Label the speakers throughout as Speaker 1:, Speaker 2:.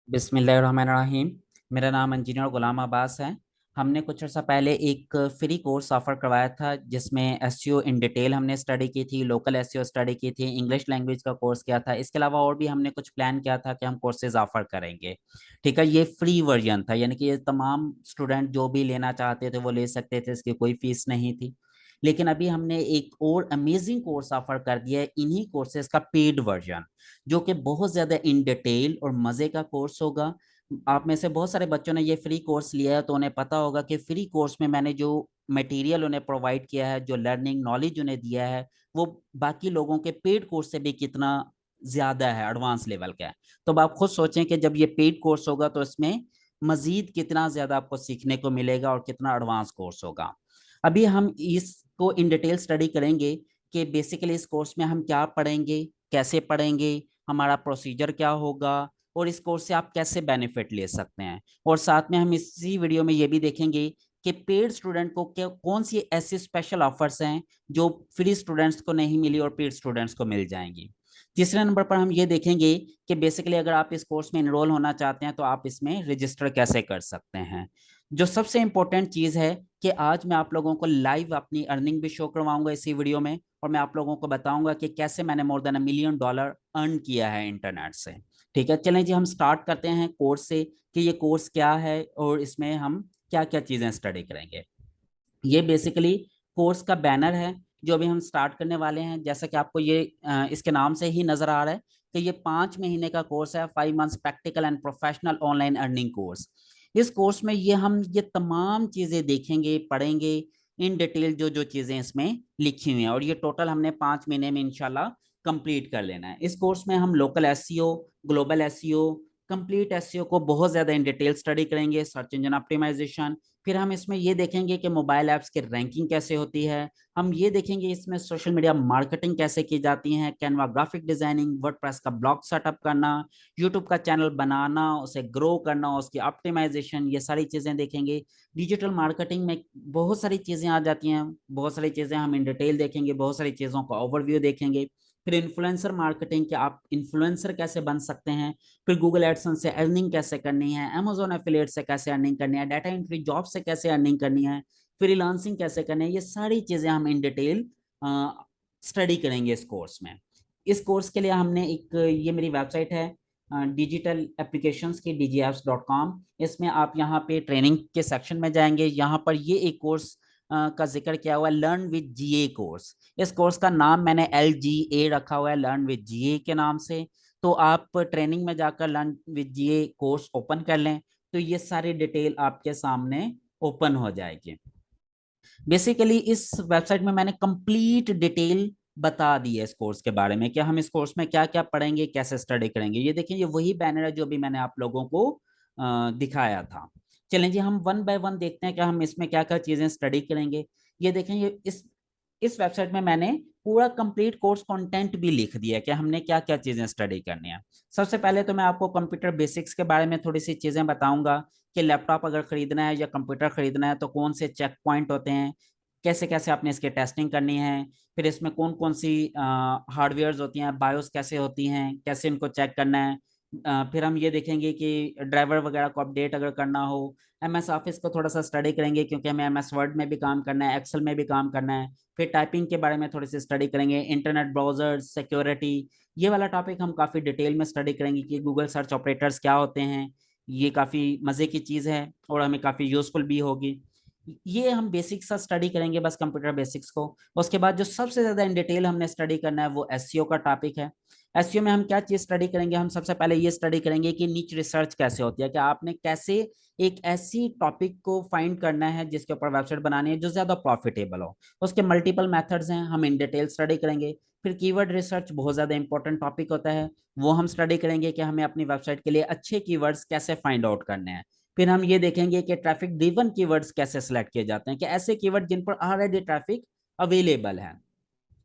Speaker 1: बिस्मिल्लाहिर्रहमानिर्रहीम। मेरा नाम इंजीनियर गुलाम अब्बास है। हमने कुछ अर्सा पहले एक फ्री कोर्स ऑफर करवाया था जिसमें एसईओ इन डिटेल हमने स्टडी की थी, लोकल एसईओ स्टडी की थी, इंग्लिश लैंग्वेज का कोर्स किया था। इसके अलावा और भी हमने कुछ प्लान किया था कि हम कोर्सेज ऑफर करेंगे। ठीक है, ये फ्री वर्जन था, यानी कि ये तमाम स्टूडेंट जो भी लेना चाहते थे वो ले सकते थे, इसकी कोई फीस नहीं थी। लेकिन अभी हमने एक और अमेजिंग कोर्स ऑफर कर दिया है, इन्हीं कोर्सेज का पेड वर्जन, जो कि बहुत ज्यादा इन डिटेल और मजे का कोर्स होगा। आप में से बहुत सारे बच्चों ने ये फ्री कोर्स लिया है तो उन्हें पता होगा कि फ्री कोर्स में मैंने जो मटेरियल उन्हें प्रोवाइड किया है, जो लर्निंग नॉलेज उन्हें दिया है, वो बाकी लोगों के पेड कोर्स से भी कितना ज्यादा है, एडवांस लेवल का है। तो अब आप खुद सोचें कि जब ये पेड कोर्स होगा तो इसमें मजीद कितना ज्यादा आपको सीखने को मिलेगा और कितना एडवांस कोर्स होगा। अभी हम इसको इन डिटेल स्टडी करेंगे कि बेसिकली इस कोर्स में हम क्या पढ़ेंगे, कैसे पढ़ेंगे, हमारा प्रोसीजर क्या होगा, और इस कोर्स से आप कैसे बेनिफिट ले सकते हैं। और साथ में हम इसी वीडियो में ये भी देखेंगे कि पेड स्टूडेंट को क्या कौन सी ऐसी स्पेशल ऑफर्स हैं जो फ्री स्टूडेंट्स को नहीं मिली और पेड स्टूडेंट्स को मिल जाएंगी। तीसरे नंबर पर हम ये देखेंगे कि बेसिकली अगर आप इस कोर्स में इनरोल होना चाहते हैं तो आप इसमें रजिस्टर कैसे कर सकते हैं। जो सबसे इंपॉर्टेंट चीज है कि आज मैं आप लोगों को लाइव अपनी अर्निंग भी शो करवाऊंगा इसी वीडियो में, और मैं आप लोगों को बताऊंगा कि कैसे मैंने मोर देन $1 मिलियन अर्न किया है इंटरनेट से। ठीक है, चलें जी हम स्टार्ट करते हैं कोर्स से कि ये कोर्स क्या है और इसमें हम क्या क्या चीजें स्टडी करेंगे। ये बेसिकली कोर्स का बैनर है जो अभी हम स्टार्ट करने वाले हैं। जैसा कि आपको ये इसके नाम से ही नजर आ रहा है कि ये 5 महीने का कोर्स है, 5 months practical and professional online earning course. इस कोर्स में ये तमाम चीजें देखेंगे, पढ़ेंगे इन डिटेल, जो जो चीजें इसमें लिखी हुई हैं, और ये टोटल हमने 5 महीने में इंशाल्लाह कंप्लीट कर लेना है। इस कोर्स में हम local SEO, global SEO, complete SEO को बहुत ज्यादा इन डिटेल स्टडी करेंगे, सर्च इंजन ऑप्टिमाइजेशन। फिर हम इसमें ये देखेंगे कि मोबाइल ऐप्स की रैंकिंग कैसे होती है। हम ये देखेंगे इसमें सोशल मीडिया मार्केटिंग कैसे की जाती है, कैनवा ग्राफिक डिजाइनिंग, वर्डप्रेस का ब्लॉग सेटअप करना, यूट्यूब का चैनल बनाना, उसे ग्रो करना, उसकी ऑप्टिमाइजेशन, ये सारी चीजें देखेंगे। डिजिटल मार्केटिंग में बहुत सारी चीजें आ जाती हैं, बहुत सारी चीजें हम इन डिटेल देखेंगे, बहुत सारी चीजों का ओवरव्यू देखेंगे। फिर इन्फ्लुएंसर मार्केटिंग, कि आप इन्फ्लुएंसर कैसे बन सकते हैं। फिर गूगल एडसेंस से अर्निंग कैसे करनी है, अमेजोन एफिलिएट से कैसे अर्निंग करनी है, डाटा एंट्री जॉब से कैसे अर्निंग करनी है, फ्रीलांसिंग कैसे करनी है, ये सारी चीजें हम इन डिटेल स्टडी करेंगे इस कोर्स में। इस कोर्स के लिए हमने एक, ये मेरी वेबसाइट है डिजिटल एप्लीकेशंस की dgapps.com। इसमें आप यहाँ पे ट्रेनिंग के सेक्शन में जाएंगे, यहाँ पर ये एक कोर्स का जिक्र किया हुआ है, लर्न विद जीए कोर्स। इस कोर्स का नाम मैंने LGA रखा हुआ है, लर्न विद जीए के नाम से। तो आप ट्रेनिंग में जाकर learn with GA course open कर लें तो ये सारी डिटेल आपके सामने ओपन हो जाएगी। बेसिकली इस वेबसाइट में मैंने कंप्लीट डिटेल बता दी है इस कोर्स के बारे में कि हम इस कोर्स में क्या क्या पढ़ेंगे, कैसे स्टडी करेंगे। ये देखिए, ये वही बैनर है जो भी मैंने आप लोगों को दिखाया था। चलें जी हम वन बाय वन देखते हैं कि हम इसमें क्या क्या चीजें स्टडी करेंगे। ये देखें, ये इस वेबसाइट में मैंने पूरा कंप्लीट कोर्स कंटेंट भी लिख दिया कि हमने क्या क्या चीजें स्टडी करनी है। सबसे पहले तो मैं आपको कंप्यूटर बेसिक्स के बारे में थोड़ी सी चीजें बताऊंगा कि लैपटॉप अगर खरीदना है या कंप्यूटर खरीदना है तो कौन से चेक पॉइंट होते हैं, कैसे कैसे आपने इसकी टेस्टिंग करनी है। फिर इसमें कौन कौन सी हार्डवेयर होती हैं, बायोस कैसे होती हैं, कैसे इनको चेक करना है। फिर हम ये देखेंगे कि ड्राइवर वगैरह को अपडेट अगर करना हो। MS ऑफिस को थोड़ा सा स्टडी करेंगे क्योंकि हमें MS वर्ड में भी काम करना है, एक्सेल में भी काम करना है। फिर टाइपिंग के बारे में थोड़ी सी स्टडी करेंगे, इंटरनेट ब्राउजर, सिक्योरिटी, ये वाला टॉपिक हम काफ़ी डिटेल में स्टडी करेंगे कि गूगल सर्च ऑपरेटर्स क्या होते हैं। ये काफ़ी मज़े की चीज़ है और हमें काफ़ी यूजफुल भी होगी। ये हम बेसिक सा स्टडी करेंगे बस, कंप्यूटर बेसिक्स को। उसके बाद जो सबसे ज्यादा इन डिटेल हमने स्टडी करना है वो एसईओ का टॉपिक है। एसईओ में हम क्या चीज स्टडी करेंगे, हम सबसे पहले ये स्टडी करेंगे कि नीच रिसर्च कैसे होती है, कि आपने कैसे एक ऐसी टॉपिक को फाइंड करना है जिसके ऊपर वेबसाइट बनानी है जो ज्यादा प्रॉफिटेबल हो। उसके मल्टीपल मेथड्स हैं, हम इन डिटेल स्टडी करेंगे। फिर कीवर्ड रिसर्च बहुत ज्यादा इंपॉर्टेंट टॉपिक होता है, वो हम स्टडी करेंगे कि हमें अपनी वेबसाइट के लिए अच्छे कीवर्ड्स कैसे फाइंड आउट करने हैं। फिर हम ये देखेंगे कि ट्रैफिक ड्रिवन कीवर्ड्स कैसे सिलेक्ट किए जाते हैं, कि ऐसे कीवर्ड जिन पर ऑलरेडी ट्रैफिक अवेलेबल है।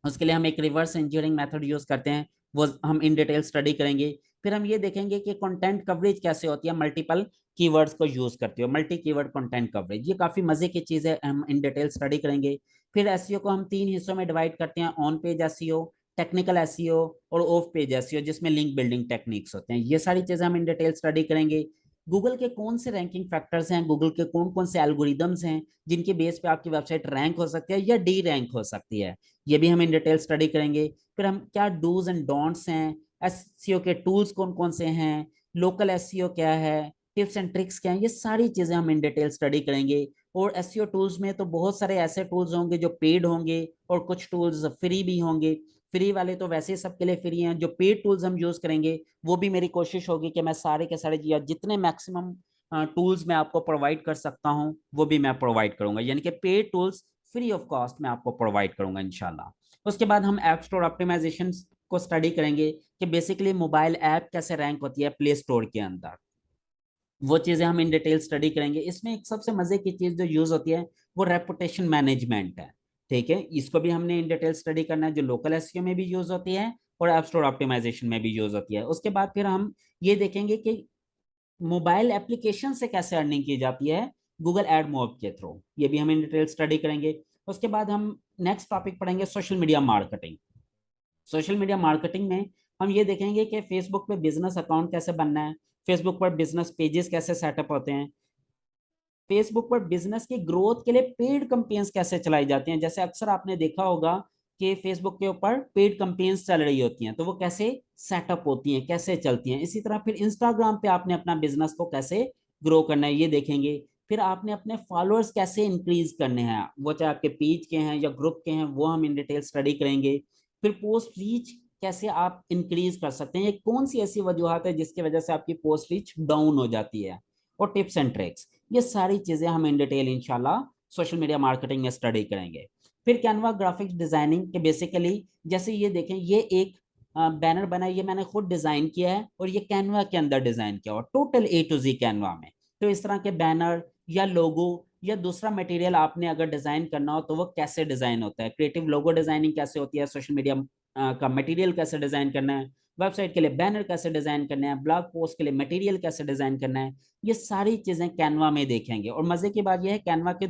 Speaker 1: उसके लिए हम एक रिवर्स इंजीनियरिंग मेथड यूज करते हैं, वो हम इन डिटेल स्टडी करेंगे। फिर हम ये देखेंगे कि कंटेंट कवरेज कैसे होती है मल्टीपल कीवर्ड्स को यूज करते हो, मल्टी कीवर्ड कंटेंट कवरेज, ये काफी मजे की चीज है, हम इन डिटेल स्टडी करेंगे। फिर एसईओ को हम 3 हिस्सों में डिवाइड करते हैं, on page SEO, technical SEO और ऑफ पेज एसईओ जिसमें लिंक बिल्डिंग टेक्निक्स होते हैं। ये सारी चीजें हम इन डिटेल स्टडी करेंगे। गूगल के कौन से रैंकिंग फैक्टर्स हैं, गूगल के कौन कौन से एल्गोरिदम्स हैं जिनके बेस पे आपकी वेबसाइट रैंक हो सकती है या डी रैंक हो सकती है, ये भी हम इन डिटेल स्टडी करेंगे। फिर हम क्या डूज एंड डोंट्स हैं, एसईओ के टूल्स कौन कौन से हैं, लोकल एसईओ क्या है, टिप्स एंड ट्रिक्स क्या हैं, ये सारी चीजें हम इन डिटेल स्टडी करेंगे। और एसईओ टूल्स में तो बहुत सारे ऐसे टूल्स होंगे जो पेड होंगे और कुछ टूल्स फ्री भी होंगे। फ्री वाले तो वैसे ही सबके लिए फ्री हैं, जो पेड टूल्स हम यूज करेंगे वो भी मेरी कोशिश होगी कि मैं सारे के सारे या जितने मैक्सिमम टूल्स मैं आपको प्रोवाइड कर सकता हूं वो भी मैं प्रोवाइड करूंगा, यानी कि paid tools free of cost मैं आपको प्रोवाइड करूंगा इंशाल्लाह। उसके बाद हम ऐप स्टोर ऑप्टिमाइजेशन को स्टडी करेंगे कि बेसिकली मोबाइल ऐप कैसे रैंक होती है प्ले स्टोर के अंदर, वो चीजें हम इन डिटेल स्टडी करेंगे। इसमें एक सबसे मजे की चीज जो यूज होती है वो रेपुटेशन मैनेजमेंट है। ठीक है, इसको भी हमने इन डिटेल स्टडी करना है, जो लोकल एसईओ में भी यूज होती है और ऐप स्टोर ऑप्टिमाइजेशन में भी यूज होती है। उसके बाद फिर हम ये देखेंगे कि मोबाइल एप्लीकेशन से कैसे अर्निंग की जाती है गूगल एड मोड के थ्रू, ये भी हम इन डिटेल स्टडी करेंगे। उसके बाद हम नेक्स्ट टॉपिक पढ़ेंगे social media marketing. Social media marketing में हम ये देखेंगे कि फेसबुक पे बिजनेस अकाउंट कैसे बनना है, फेसबुक पर बिजनेस पेजेस कैसे सेटअप होते हैं, फेसबुक पर बिजनेस की ग्रोथ के लिए पेड कंपेन्स कैसे चलाई जाती हैं। जैसे अक्सर आपने देखा होगा कि फेसबुक के ऊपर पेड कंपेन्स चल रही होती हैं, तो वो कैसे सेटअप होती हैं, कैसे चलती हैं। इसी तरह फिर इंस्टाग्राम पे आपने अपना बिजनेस को कैसे ग्रो करना है ये देखेंगे। फिर आपने अपने फॉलोअर्स कैसे इंक्रीज करने हैं, वो चाहे आपके पेज के हैं या ग्रुप के हैं, वो हम इन डिटेल स्टडी करेंगे। फिर पोस्ट रीच कैसे आप इंक्रीज कर सकते हैं, ये कौन सी ऐसी वजूहत है जिसकी वजह से आपकी पोस्ट रीच डाउन हो जाती है, और टिप्स एंड ट्रिक्स, ये सारी चीजें हम इन डिटेल इंशाल्लाह सोशल मीडिया मार्केटिंग में स्टडी करेंगे। फिर कैनवा ग्राफिक्स डिजाइनिंग के बेसिकली जैसे ये देखें, ये एक बैनर बना है, ये मैंने खुद डिजाइन किया है और ये कैनवा के अंदर डिजाइन किया और total A to Z Canva में। तो इस तरह के बैनर या लोगो या दूसरा मटेरियल आपने अगर डिजाइन करना हो तो वो कैसे डिजाइन होता है, क्रिएटिव लोगो डिजाइनिंग कैसे होती है, सोशल मीडिया का मटेरियल कैसे डिजाइन करना है, वेबसाइट के लिए बैनर कैसे डिजाइन करना है, ब्लॉग पोस्ट के लिए मटेरियल कैसे डिजाइन करना है, ये सारी चीजें कैनवा में देखेंगे। और मजे की बात यह है कैनवा के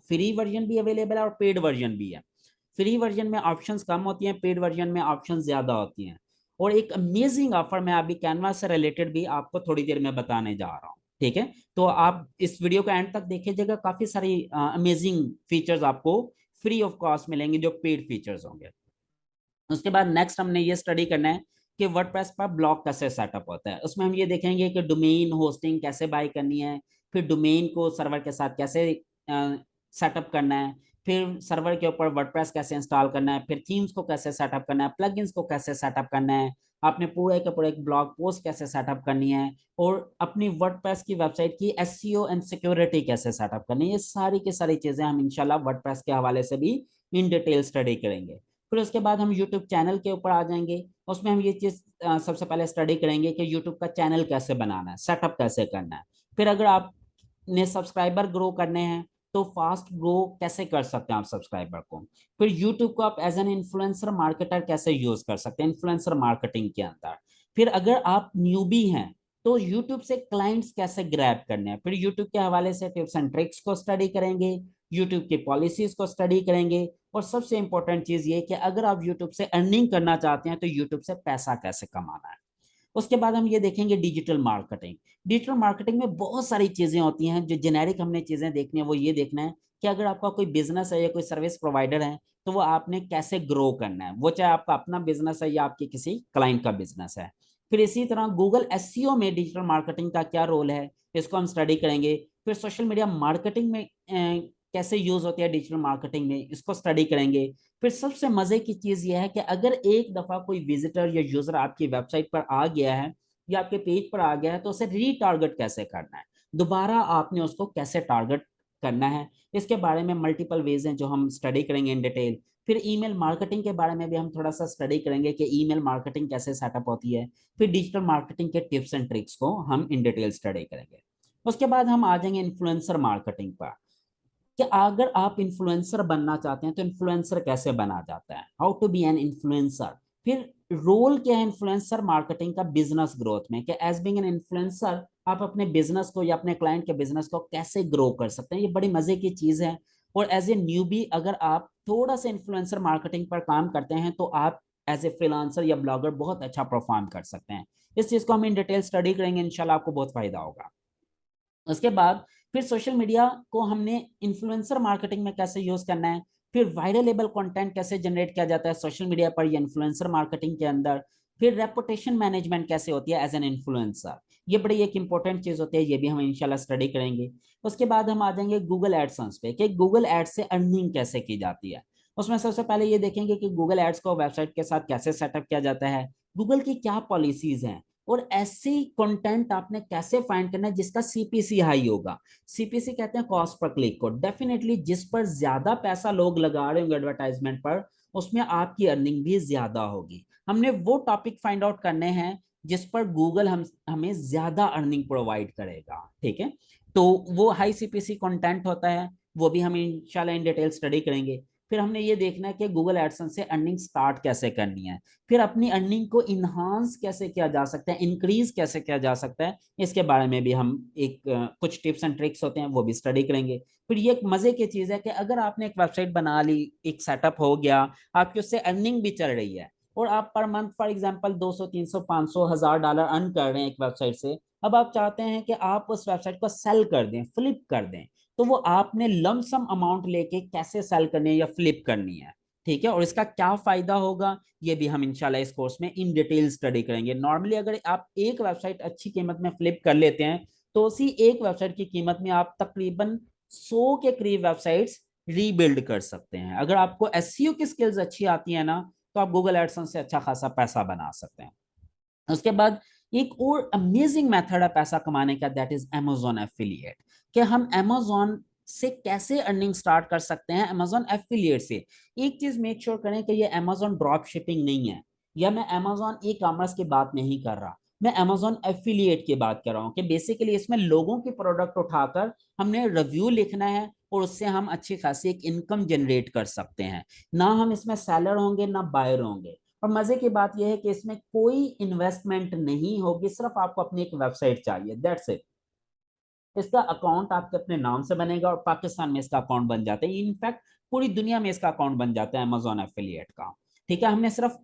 Speaker 1: फ्री वर्जन भी अवेलेबल है और पेड वर्जन भी है। फ्री वर्जन में ऑप्शंस कम होती हैं, पेड वर्जन में ऑप्शंस ज्यादा होती हैं। और एक अमेजिंग ऑफर मैं अभी कैनवा से रिलेटेड भी आपको थोड़ी देर में बताने जा रहा हूँ। ठीक है, तो आप इस वीडियो को एंड तक देखिएगा, काफी सारी अमेजिंग फीचर्स आपको फ्री ऑफ कॉस्ट मिलेंगे जो पेड फीचर्स होंगे। उसके बाद नेक्स्ट हमने ये स्टडी करना है कि वर्डप्रेस पर ब्लॉग कैसे सेटअप होता है। उसमें हम ये देखेंगे कि डोमेन होस्टिंग कैसे बाय करनी है, फिर डोमेन को सर्वर के साथ कैसे सेटअप करना है, फिर सर्वर के ऊपर वर्डप्रेस कैसे इंस्टॉल करना है, फिर थीम्स को कैसे सेटअप करना है, प्लगइन्स को कैसे सेटअप करना है, आपने पूरे के पूरे एक ब्लॉग पोस्ट कैसे सेटअप करनी है, और अपनी वर्डप्रेस की वेबसाइट की एसईओ एंड सिक्योरिटी कैसे सेटअप करनी है। ये सारी की सारी चीजें हम इंशाल्लाह वर्डप्रेस के हवाले से भी इन डिटेल स्टडी करेंगे। फिर उसके बाद हम यूट्यूब चैनल के ऊपर आ जाएंगे। उसमें हम ये चीज सबसे पहले स्टडी करेंगे कि यूट्यूब का चैनल कैसे बनाना है, सेटअप कैसे करना है। फिर अगर आपने सब्सक्राइबर ग्रो करने हैं तो फास्ट ग्रो कैसे कर सकते हैं आप सब्सक्राइबर को। फिर यूट्यूब को आप एज एन इन्फ्लुएंसर मार्केटर कैसे यूज कर सकते हैं इन्फ्लुएंसर मार्केटिंग के अंदर। फिर अगर आप न्यूबी हैं तो यूट्यूब से क्लाइंट्स कैसे ग्रैब करने हैं। फिर यूट्यूब के हवाले से टिप्स एंड ट्रिक्स को स्टडी करेंगे, यूट्यूब की पॉलिसीज को स्टडी करेंगे, और सबसे इंपॉर्टेंट चीज ये कि अगर आप यूट्यूब से अर्निंग करना चाहते हैं तो यूट्यूब से पैसा कैसे कमाना है। उसके बाद हम ये देखेंगे डिजिटल मार्केटिंग। डिजिटल मार्केटिंग में बहुत सारी चीजें होती हैं, जो जेनेरिक हमने चीजें देखनी है वो ये देखना है कि अगर आपका कोई बिजनेस है या कोई सर्विस प्रोवाइडर है तो वो आपने कैसे ग्रो करना है, वो चाहे आपका अपना बिजनेस है या आपके किसी क्लाइंट का बिजनेस है। फिर इसी तरह गूगल एसईओ में डिजिटल मार्केटिंग का क्या रोल है, इसको हम स्टडी करेंगे। फिर सोशल मीडिया मार्केटिंग में कैसे यूज होती है डिजिटल मार्केटिंग में, इसको स्टडी करेंगे। फिर सबसे मजे की चीज यह है कि अगर एक दफा कोई विजिटर या यूजर आपकी वेबसाइट पर आ गया है या आपके पेज पर आ गया है तो उसे रीटारगेट कैसे करना है, दोबारा आपने उसको कैसे टारगेट करना है, इसके बारे में मल्टीपल वेज हैं जो हम स्टडी करेंगे इन डिटेल। फिर ईमेल मार्केटिंग के बारे में भी हम थोड़ा सा स्टडी करेंगे कि ईमेल मार्केटिंग कैसे सेटअप होती है। फिर डिजिटल मार्केटिंग के टिप्स एंड ट्रिक्स को हम इन डिटेल स्टडी करेंगे। उसके बाद हम आ जाएंगे इन्फ्लुएंसर मार्केटिंग पर कि अगर आप इन्फ्लुएंसर बनना चाहते हैं तो इन्फ्लुएंसर कैसे बना जाता है, how to be an influencer. फिर रोल क्या है इन्फ्लुएंसर मार्केटिंग का बिजनेस ग्रोथ में, कि एज बीइंग एन इन्फ्लुएंसर आप अपने बिजनेस को या अपने क्लाइंट के बिजनेस को कैसे ग्रो कर सकते हैं, ये बड़ी मजे की चीज है। और एज ए न्यूबी अगर आप थोड़ा सा इन्फ्लुएंसर मार्केटिंग पर काम करते हैं तो आप एज ए फ्रीलांसर या ब्लॉगर बहुत अच्छा परफॉर्म कर सकते हैं। इस चीज को हम इन डिटेल स्टडी करेंगे, इंशाल्लाह आपको बहुत फायदा होगा। उसके बाद फिर सोशल मीडिया को हमने इन्फ्लुएंसर मार्केटिंग में कैसे यूज करना है, फिर वायरलेबल कंटेंट कैसे जनरेट किया जाता है सोशल मीडिया पर या इन्फ्लुएंसर मार्केटिंग के अंदर, फिर रेपुटेशन मैनेजमेंट कैसे होती है एज एन इन्फ्लुएंसर, ये बड़ी एक इंपॉर्टेंट चीज होती है, ये भी हम इंशाल्लाह स्टडी करेंगे। उसके बाद हम आ जाएंगे गूगल एडसेंस पे कि गूगल एड्स से अर्निंग कैसे की जाती है। उसमें सबसे पहले ये देखेंगे कि गूगल एड्स को वेबसाइट के साथ कैसे सेटअप किया जाता है, गूगल की क्या पॉलिसीज हैं, और ऐसी कंटेंट आपने कैसे फाइंड करना है जिसका सीपीसी हाई होगा। सीपीसी कहते हैं कॉस्ट पर क्लिक को, डेफिनेटली जिस पर ज्यादा पैसा लोग लगा रहे होंगे एडवर्टाइजमेंट पर, उसमें आपकी अर्निंग भी ज्यादा होगी। हमने वो टॉपिक फाइंड आउट करने हैं जिस पर गूगल हमें ज्यादा अर्निंग प्रोवाइड करेगा, ठीक है। तो वो हाई सीपीसी कंटेंट होता है, वो भी हम इंशाल्लाह इन डिटेल स्टडी करेंगे। फिर हमने ये देखना है कि गूगल एडसेंस से अर्निंग स्टार्ट कैसे करनी है, फिर अपनी अर्निंग को इनहांस कैसे किया जा सकता है, इंक्रीज कैसे किया जा सकता है, इसके बारे में भी हम एक कुछ टिप्स एंड ट्रिक्स होते हैं वो भी स्टडी करेंगे। फिर ये एक मजे की चीज है कि अगर आपने एक वेबसाइट बना ली, एक सेटअप हो गया, आपकी उससे अर्निंग भी चल रही है, और आप per month for example 200 300 500 $1000 earn कर रहे हैं एक वेबसाइट से, अब आप चाहते हैं कि आप उस वेबसाइट को सेल कर दें, फ्लिप कर दें, तो वो आपने लमसम अमाउंट लेके कैसे सेल करनी है या फ्लिप करनी है, ठीक है, और इसका क्या फायदा होगा ये भी हम इंशाल्लाह इस कोर्स में इन डिटेल स्टडी करेंगे। नॉर्मली अगर आप एक वेबसाइट अच्छी कीमत में फ्लिप कर लेते हैं तो उसी एक वेबसाइट की कीमत में आप तकरीबन 100 के करीब वेबसाइट्स रीबिल्ड कर सकते हैं। अगर आपको एसईओ की स्किल्स अच्छी आती है ना, तो आप गूगल एडसेंस से अच्छा खासा पैसा बना सकते हैं। उसके बाद एक और अमेजिंग मेथड है पैसा कमाने का, दैट इज अमेजोन एफिलिएट, कि हम अमेजोन से कैसे अर्निंग स्टार्ट कर सकते हैं अमेजोन एफिलिएट से। एक चीज मेक श्योर करें कि ये अमेजोन ड्रॉप शिपिंग नहीं है, या मैं अमेजोन ई कॉमर्स की बात नहीं कर रहा, मैं अमेजोन एफिलिएट की बात कर रहा हूँ कि बेसिकली इसमें लोगों के प्रोडक्ट उठाकर हमने रिव्यू लिखना है और उससे हम अच्छी खासी एक इनकम जनरेट कर सकते हैं। ना हम इसमें सेलर होंगे ना बायर होंगे, और मजे की बात यह है कि इसमें कोई इन्वेस्टमेंट नहीं होगी, सिर्फ आपको अपनी एक वेबसाइट चाहिए, दैट्स इट। इसका अकाउंट आपके अपने नाम से बनेगा और पाकिस्तान में इसका अकाउंट बन जाता है, इनफैक्ट पूरी दुनिया में इसका अकाउंट बन जाता है अमेजोन एफिलिएट का, ठीक है। हमने सिर्फ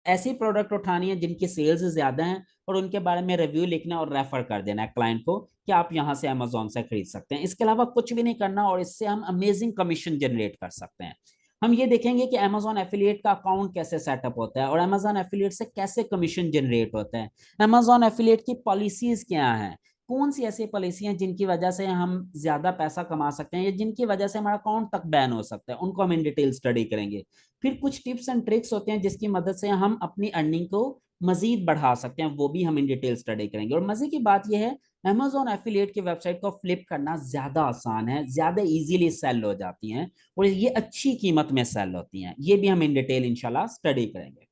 Speaker 1: ऐसी प्रोडक्ट उठानी है जिनकी सेल्स ज्यादा हैं और उनके बारे में रिव्यू लिखना और रेफर कर देना है क्लाइंट को कि आप यहां से अमेजोन से खरीद सकते हैं। इसके अलावा कुछ भी नहीं करना, और इससे हम अमेजिंग कमीशन जनरेट कर सकते हैं। हम ये देखेंगे कि अमेजोन एफिलिएट का अकाउंट कैसे सेटअप होता है और अमेजोन एफिलिएट से कैसे कमीशन जनरेट होता है, अमेजोन एफिलिएट की पॉलिसीज क्या हैं, कौन सी ऐसी पॉलिसी हैं जिनकी वजह से हम ज्यादा पैसा कमा सकते हैं या जिनकी वजह से हमारा अकाउंट तक बैन हो सकता है, उनको हम इन डिटेल स्टडी करेंगे। फिर कुछ टिप्स एंड ट्रिक्स होते हैं जिसकी मदद से हम अपनी अर्निंग को मजीद बढ़ा सकते हैं, वो भी हम इन डिटेल स्टडी करेंगे। और मजे की बात यह है, अमेजोन एफिलिएट की वेबसाइट को फ्लिप करना ज्यादा आसान है, ज्यादा इजीली सेल हो जाती हैं और ये अच्छी कीमत में सेल होती हैं, ये भी हम इन डिटेल इंशाल्लाह स्टडी करेंगे।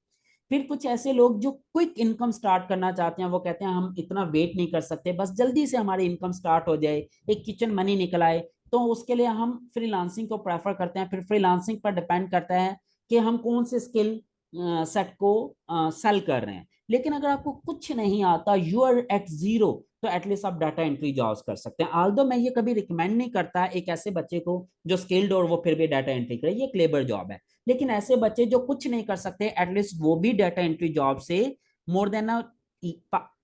Speaker 1: फिर कुछ ऐसे लोग जो क्विक इनकम स्टार्ट करना चाहते हैं, वो कहते हैं हम इतना वेट नहीं कर सकते, बस जल्दी से हमारी इनकम स्टार्ट हो जाए, एक किचन मनी निकल आए, तो उसके लिए हम फ्रीलांसिंग को प्रेफर करते हैं। फिर फ्रीलांसिंग पर डिपेंड करता है कि हम कौन से स्किल सेट को सेल कर रहे हैं। लेकिन अगर आपको कुछ नहीं आता, यू आर एट जीरो, तो एटलीस्ट आप डाटा एंट्री जॉब्स कर सकते हैं। आल्दो मैं ये कभी रिकमेंड नहीं करता एक ऐसे बच्चे को जो स्किल्ड और वो फिर भी डाटा एंट्री करे, ये एक लेबर जॉब है। लेकिन ऐसे बच्चे जो कुछ नहीं कर सकते, एटलीस्ट वो भी डाटा एंट्री जॉब से मोर देन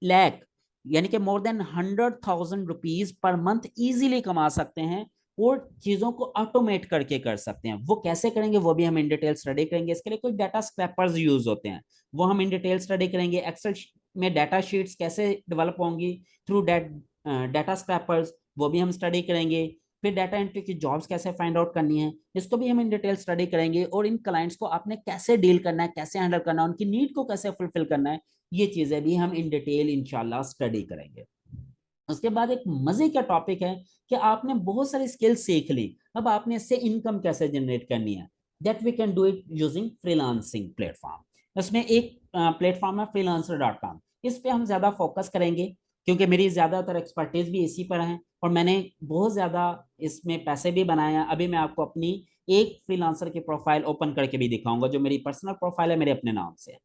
Speaker 1: लैख, यानी कि more than 100,000 rupees per month easily कमा सकते हैं और चीजों को ऑटोमेट करके कर सकते हैं। वो कैसे करेंगे वो भी हम इन डिटेल स्टडी करेंगे। इसके लिए कोई डाटा स्क्रैपर्स यूज होते हैं, वो हम इन डिटेल स्टडी करेंगे। एक्सेल में डाटा शीट्स कैसे डेवलप होंगी थ्रू डाटा स्क्रैपर्स, वो भी हम स्टडी करेंगे। फिर डाटा एंट्री की जॉब्स कैसे फाइंड आउट करनी है, इसको भी हम इन डिटेल स्टडी करेंगे। और इन क्लाइंट्स को आपने कैसे डील करना है, कैसे हैंडल करना है, उनकी नीड को कैसे फुलफिल करना है, ये चीजें भी हम इन डिटेल इंशाल्लाह स्टडी करेंगे। उसके बाद एक मजे का टॉपिक है कि आपने बहुत सारी स्किल सीख ली, अब आपने इससे इनकम कैसे जनरेट करनी है, that we can do it using freelancing platform. इसमें एक प्लेटफॉर्म है freelancer.com, इस पे हम ज्यादा फोकस करेंगे क्योंकि मेरी ज्यादातर एक्सपर्टीज भी इसी पर है और मैंने बहुत ज्यादा इसमें पैसे भी बनाए हैं। अभी मैं आपको अपनी एक फ्रीलांसर की प्रोफाइल ओपन करके भी दिखाऊंगा जो मेरी पर्सनल प्रोफाइल है, मेरे अपने नाम से।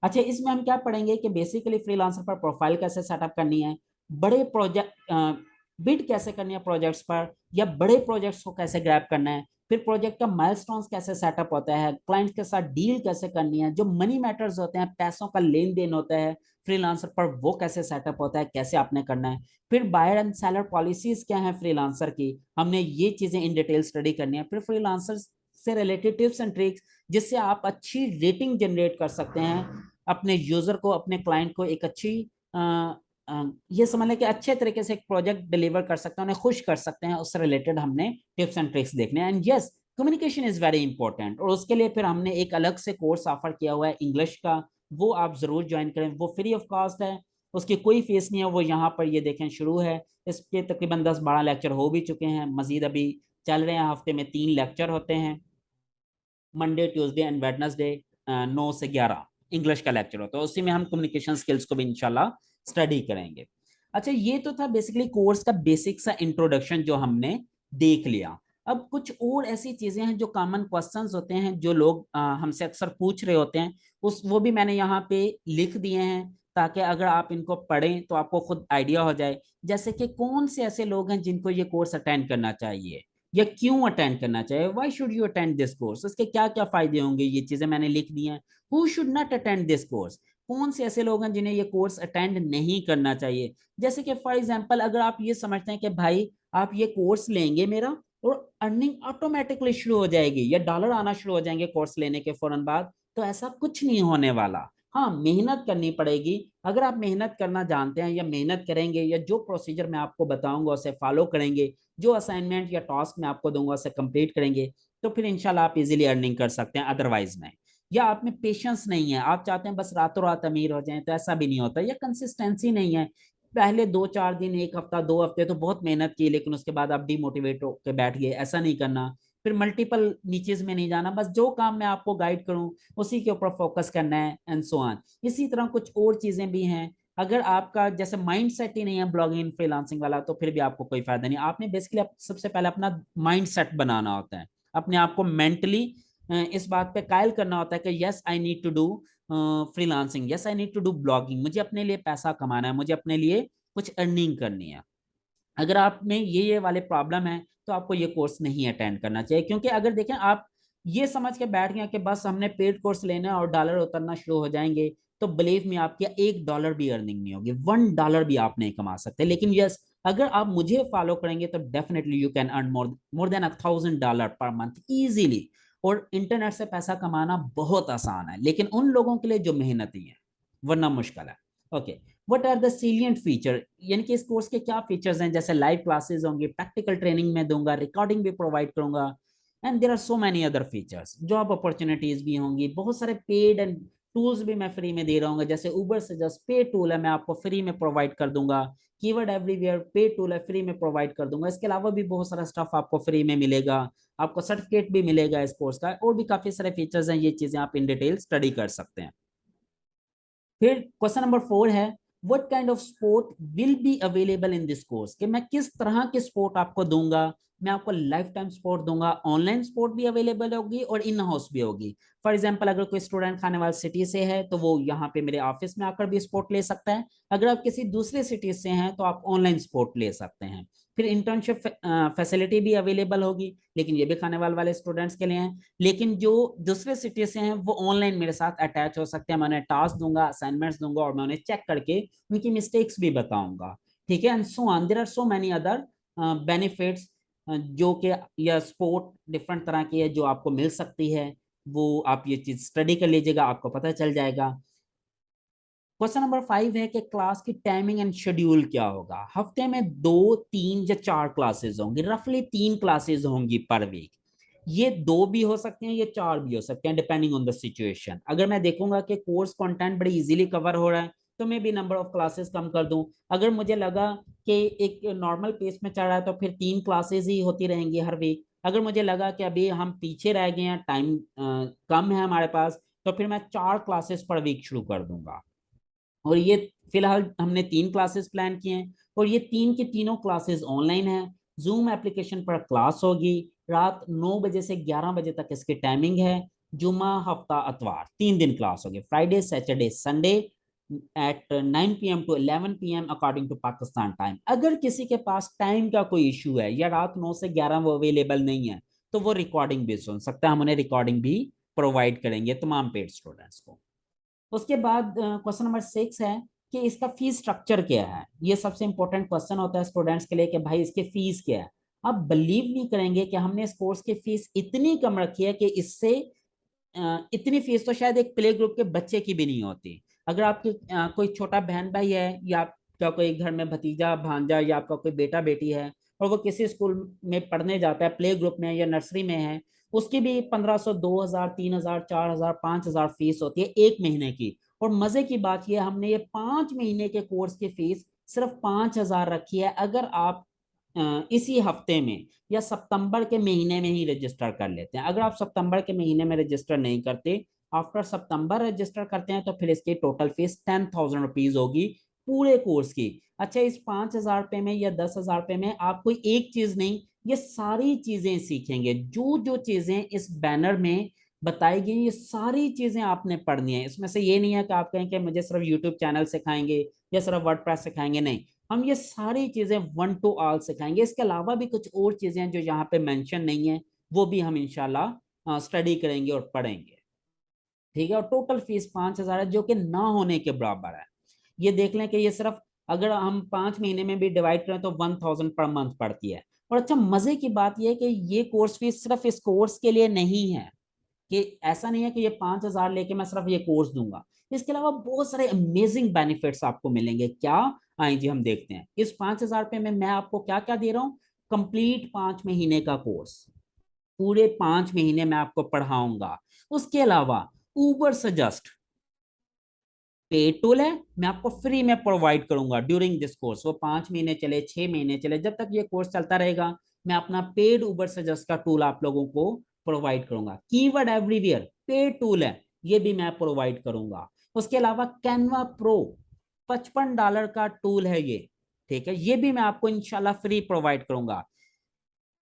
Speaker 1: अच्छा, इसमें हम क्या पढ़ेंगे कि बेसिकली फ्रीलांसर पर प्रोफाइल कैसे सेटअप करनी है, बड़े प्रोजेक्ट बिड कैसे करनी है प्रोजेक्ट्स पर, या बड़े प्रोजेक्ट्स को कैसे ग्रैब करना है, फिर प्रोजेक्ट का माइलस्टोन्स कैसे सेटअप होता है, क्लाइंट के साथ डील कैसे करनी है, जो मनी मैटर्स होते हैं, पैसों का लेन देन होता है फ्रीलांसर पर, वो कैसे सेटअप होता है, कैसे आपने करना है। फिर बायर एंड सेलर पॉलिसीज क्या है फ्रीलांसर की, हमने ये चीजें इन डिटेल स्टडी करनी है। फिर फ्रीलांसर से रिलेटेड टिप्स एंड ट्रिक्स, जिससे आप अच्छी रेटिंग जनरेट कर सकते हैं अपने यूजर को, अपने क्लाइंट को एक अच्छी ये समझ लें कि अच्छे तरीके से एक प्रोजेक्ट डिलीवर कर सकते हैं, उन्हें खुश कर सकते हैं। उससे रिलेटेड हमने टिप्स एंड ट्रिक्स देखने हैं। And yes, communication is very important, और उसके लिए फिर हमने एक अलग से कोर्स ऑफर किया हुआ है इंग्लिश का, वो आप जरूर ज्वाइन करें, वो फ्री ऑफ कॉस्ट है, उसकी कोई फीस नहीं है। वो यहाँ पर ये देखें शुरू है, इसके तकरीबन 10-12 लेक्चर हो भी चुके हैं, मजीद अभी चल रहे हैं। हफ्ते में 3 लेक्चर होते हैं, मंडे ट्यूसडे एंड वेडनेसडे, 9 से 11 इंग्लिश का लेक्चर होता है। उसी में हम कम्युनिकेशन स्किल्स को भी इंशाल्लाह स्टडी करेंगे। अच्छा, ये तो था बेसिकली कोर्स का बेसिक सा इंट्रोडक्शन जो हमने देख लिया। अब कुछ और ऐसी चीजें हैं जो कॉमन क्वेश्चंस होते हैं, जो लोग हमसे अक्सर पूछ रहे होते हैं, उस वो भी मैंने यहाँ पे लिख दिए हैं, ताकि अगर आप इनको पढ़ें तो आपको खुद आइडिया हो जाए। जैसे कि कौन से ऐसे लोग हैं जिनको ये कोर्स अटेंड करना चाहिए, या क्यों अटेंड करना चाहिए, why should you attend this course, उसके क्या क्या फायदे होंगे, ये चीजें मैंने लिख दी हैं। Who should not attend this course, कौन से ऐसे लोग हैं जिन्हें ये कोर्स अटेंड नहीं करना चाहिए। जैसे कि फॉर एग्जांपल, अगर आप ये समझते हैं कि भाई आप ये कोर्स लेंगे मेरा और अर्निंग ऑटोमेटिकली शुरू हो जाएगी, या डॉलर आना शुरू हो जाएंगे कोर्स लेने के फौरन बाद, तो ऐसा कुछ नहीं होने वाला। हाँ, मेहनत करनी पड़ेगी। अगर आप मेहनत करना जानते हैं, या मेहनत करेंगे, या जो प्रोसीजर मैं आपको बताऊंगा उसे फॉलो करेंगे, जो असाइनमेंट या टास्क मैं आपको दूंगा उसे कंप्लीट करेंगे, तो फिर इंशाल्लाह आप इजीली अर्निंग कर सकते हैं। अदरवाइज नहीं, या आप में पेशेंस नहीं है, आप चाहते हैं बस रातों रात अमीर हो जाएं, तो ऐसा भी नहीं होता। या कंसिस्टेंसी नहीं है, पहले 2-4 दिन, एक हफ्ता, 2 हफ्ते तो बहुत मेहनत की, लेकिन उसके बाद आप डिमोटिवेट होकर बैठ गए, ऐसा नहीं करना। फिर मल्टीपल नीचेज में नहीं जाना, बस जो काम मैं आपको गाइड करूं उसी के ऊपर फोकस करना है, एंड सो ऑन। इसी तरह कुछ और चीजें भी हैं। अगर आपका जैसे माइंड सेट ही नहीं है ब्लॉगिंग फ्रीलांसिंग वाला, तो फिर भी आपको कोई फायदा नहीं। आपने बेसिकली सबसे पहले अपना माइंड सेट बनाना होता है, अपने आप को मेंटली इस बात पे कायल करना होता है कि yes I need to do freelancing, yes I need to do blogging, मुझे अपने लिए पैसा कमाना है, मुझे अपने लिए कुछ अर्निंग करनी है। अगर आप में ये वाले प्रॉब्लम है, तो आपको ये कोर्स नहीं अटेंड करना चाहिए। क्योंकि अगर देखें आप ये समझ के बैठ गए कि बस हमने पेड कोर्स लेना है और डॉलर उतरना शुरू हो जाएंगे, तो बिलीव मी आपकी $1 भी अर्निंग नहीं होगी, $1 भी आप नहीं कमा सकते। लेकिन यस, अगर आप मुझे फॉलो करेंगे तो definitely you can earn more than $1,000 per month easily. और इंटरनेट से पैसा कमाना बहुत आसान है, लेकिन उन लोगों के लिए जो मेहनती हैं, वरना मुश्किल है। Okay, what are the salient feature, यानी कि इस कोर्स के क्या फीचर्स हैं। जैसे लाइव क्लासेस होंगी, प्रैक्टिकल ट्रेनिंग में दूंगा, रिकॉर्डिंग भी प्रोवाइड करूंगा, and there are so many other features. Job opportunities भी होंगी, बहुत सारे पेड एंड टूल्स भी मैं फ्री में दे रहा हूँ। जैसे उबर से जस्ट पेड टूल है, मैं आपको फ्री में प्रोवाइड कर दूंगा। कीवर्ड एवरीवेयर पेड टूल है, फ्री में प्रोवाइड कर दूंगा। इसके अलावा भी बहुत सारा स्टफ आपको फ्री में मिलेगा, आपको सर्टिफिकेट भी मिलेगा इस कोर्स का, और भी काफी सारे फीचर्स हैं। ये चीजें आप इन डिटेल स्टडी कर सकते हैं। फिर क्वेश्चन नंबर 4 है, what kind of sport will be available in this course, कि मैं किस तरह की स्पोर्ट आपको दूंगा। मैं आपको लाइफ टाइम स्पोर्ट दूंगा, ऑनलाइन स्पोर्ट भी अवेलेबल होगी और इन हाउस भी होगी। फॉर एग्जांपल, अगर कोई स्टूडेंट खानेवाल सिटी से है तो वो यहाँ पे मेरे ऑफिस में आकर भी स्पोर्ट ले सकता है। अगर आप किसी दूसरे सिटी से हैं तो आप ऑनलाइन स्पोर्ट ले सकते हैं। फिर इंटर्नशिप फैसिलिटी भी अवेलेबल होगी, लेकिन ये भी खानेवाल वाले स्टूडेंट्स के लिए हैं। लेकिन जो दूसरे सिटी से हैं वो ऑनलाइन मेरे साथ अटैच हो सकते हैं। मैं उन्हें टास्क दूंगा, असाइनमेंट्स दूंगा, और मैं उन्हें चेक करके उनकी मिस्टेक्स भी बताऊंगा। ठीक है, and so on, there are so many other benefits, जो कि या सपोर्ट डिफरेंट तरह की है जो आपको मिल सकती है। वो आप ये चीज स्टडी कर लीजिएगा, आपको पता चल जाएगा। क्वेश्चन नंबर 5 है कि क्लास की टाइमिंग एंड शेड्यूल क्या होगा। हफ्ते में 2, 3 या 4 क्लासेस होंगी, रफली 3 क्लासेस होंगी पर वीक। ये 2 भी हो सकते हैं, ये 4 भी हो सकते हैं, डिपेंडिंग ऑन द सिचुएशन। अगर मैं देखूंगा कि कोर्स कंटेंट बड़ी इजीली कवर हो रहा है, तो मैं भी नंबर ऑफ क्लासेस कम कर दूं। अगर मुझे लगा कि एक नॉर्मल पेस में चल रहा है, तो फिर 3 क्लासेस ही होती रहेंगी हर वीक। अगर मुझे लगा कि अभी हम पीछे रह गए हैं, टाइम कम है हमारे पास, तो फिर मैं 4 क्लासेस पर वीक शुरू कर दूंगा। और ये फिलहाल हमने 3 क्लासेस प्लान किए हैं, और ये तीन की तीनों क्लासेस ऑनलाइन है। जूम एप्लीकेशन पर क्लास होगी, रात 9 बजे से 11 बजे तक इसकी टाइमिंग है। जुमा, हफ्ता, अतवार, 3 दिन क्लास होगी, Friday, Saturday, Sunday at 9 PM to 11 PM according to Pakistan time. अगर किसी के पास टाइम का कोई इशू है, या रात 9 से 11 वो अवेलेबल नहीं है, तो वो रिकॉर्डिंग भी सुन सकता है, हम उन्हें रिकॉर्डिंग भी प्रोवाइड करेंगे तमाम पेड स्टूडेंट्स को। उसके बाद क्वेश्चन नंबर 6 है कि इसका फीस स्ट्रक्चर क्या है। ये सबसे इंपॉर्टेंट क्वेश्चन होता है स्टूडेंट्स के लिए कि भाई इसके फीस क्या है। आप बिलीव नहीं करेंगे कि हमने इस कोर्स की फीस इतनी कम रखी है कि इससे इतनी फीस तो शायद एक प्ले ग्रुप के बच्चे की भी नहीं होती। अगर आपके कोई छोटा बहन भाई है, या आपका कोई घर में भतीजा भांजा, या आपका कोई बेटा बेटी है और वो किसी स्कूल में पढ़ने जाता है, प्ले ग्रुप में या नर्सरी में है, उसकी भी 1500, 2000, 3000, 4000, 5000 फीस होती है एक महीने की। और मजे की बात यह, हमने ये 5 महीने के कोर्स की फीस सिर्फ 5000 रखी है। अगर आप इसी हफ्ते में या सितंबर के महीने में ही रजिस्टर कर लेते हैं। अगर आप सितंबर के महीने में रजिस्टर नहीं करते, आफ्टर सितंबर रजिस्टर करते हैं, तो फिर इसकी टोटल फीस 10,000 रुपीज होगी पूरे कोर्स की। अच्छा, इस 5000 रुपये में या 10,000 रुपये में आप कोई एक चीज नहीं, ये सारी चीजें सीखेंगे। जो जो चीजें इस बैनर में बताई गई, ये सारी चीजें आपने पढ़नी है। इसमें से ये नहीं है कि आप कहें कि मुझे सिर्फ यूट्यूब चैनल सिखाएंगे या सिर्फ वर्डप्रेस सिखाएंगे, नहीं, हम ये सारी चीजें वन टू ऑल सिखाएंगे। इसके अलावा भी कुछ और चीजें हैं जो यहाँ पे मेंशन नहीं है, वो भी हम इंशाल्लाह स्टडी करेंगे और पढ़ेंगे। ठीक है, और टोटल फीस 5000 है, जो कि ना होने के बराबर है। ये देख लें कि ये सिर्फ अगर हम 5 महीने में भी डिवाइड करें तो 1000 पर मंथ पड़ती है। और अच्छा, मजे की बात यह है कि ये कोर्स फीस सिर्फ इस कोर्स के लिए नहीं है, कि ऐसा नहीं है कि ये 5000 लेके मैं सिर्फ ये कोर्स दूंगा। इसके अलावा बहुत सारे अमेजिंग बेनिफिट्स आपको मिलेंगे। क्या? आइए जी हम देखते हैं। इस 5000 रुपये में मैं आपको क्या क्या दे रहा हूँ। कंप्लीट 5 महीने का कोर्स, पूरे 5 महीने में आपको पढ़ाऊंगा। उसके अलावा ऊबर सजेस्ट पेड टूल है, मैं आपको फ्री में प्रोवाइड करूंगा ड्यूरिंग दिस कोर्स। वो 5 महीने चले, 6 महीने चले, जब तक ये कोर्स चलता रहेगा, मैं अपना पेड उबर सजेस्ट का टूल आप लोगों को प्रोवाइड करूंगा। कीवर्ड एवरीवेयर पेड टूल है, ये भी मैं प्रोवाइड करूंगा। उसके अलावा कैनवा प्रो $55 का टूल है ये, ठीक है, ये भी मैं आपको इंशाल्लाह फ्री प्रोवाइड करूंगा।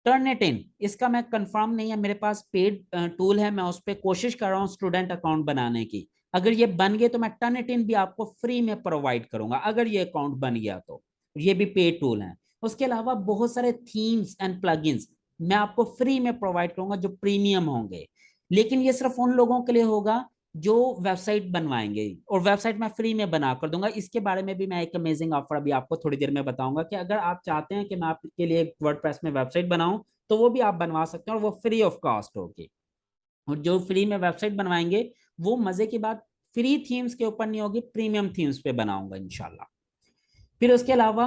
Speaker 1: टर्निटिन, इसका मैं कंफर्म नहीं है, मेरे पास पेड टूल है, मैं उस पर कोशिश कर रहा हूँ स्टूडेंट अकाउंट बनाने की। अगर ये बन गए तो मैं टर्निटिन भी आपको फ्री में प्रोवाइड करूंगा, अगर ये अकाउंट बन गया तो। ये भी पेड टूल है। उसके अलावा बहुत सारे थीम्स एंड प्लगइन्स मैं आपको फ्री में प्रोवाइड करूंगा जो प्रीमियम होंगे। लेकिन ये सिर्फ उन लोगों के लिए होगा जो वेबसाइट बनवाएंगे, और वेबसाइट मैं फ्री में बना कर दूंगा। इसके बारे में भी मैं एक अमेजिंग ऑफर अभी आपको थोड़ी देर में बताऊंगा, कि अगर आप चाहते हैं कि मैं आपके लिए वर्डप्रेस में वेबसाइट बनाऊं, तो वो भी आप बनवा सकते हैं, और वो फ्री ऑफ कॉस्ट होगी। और जो फ्री में वेबसाइट बनवाएंगे, वो मजे की बात, फ्री थीम्स के ऊपर नहीं होगी, प्रीमियम थीम्स पे बनाऊंगा इंशाल्लाह। फिर उसके अलावा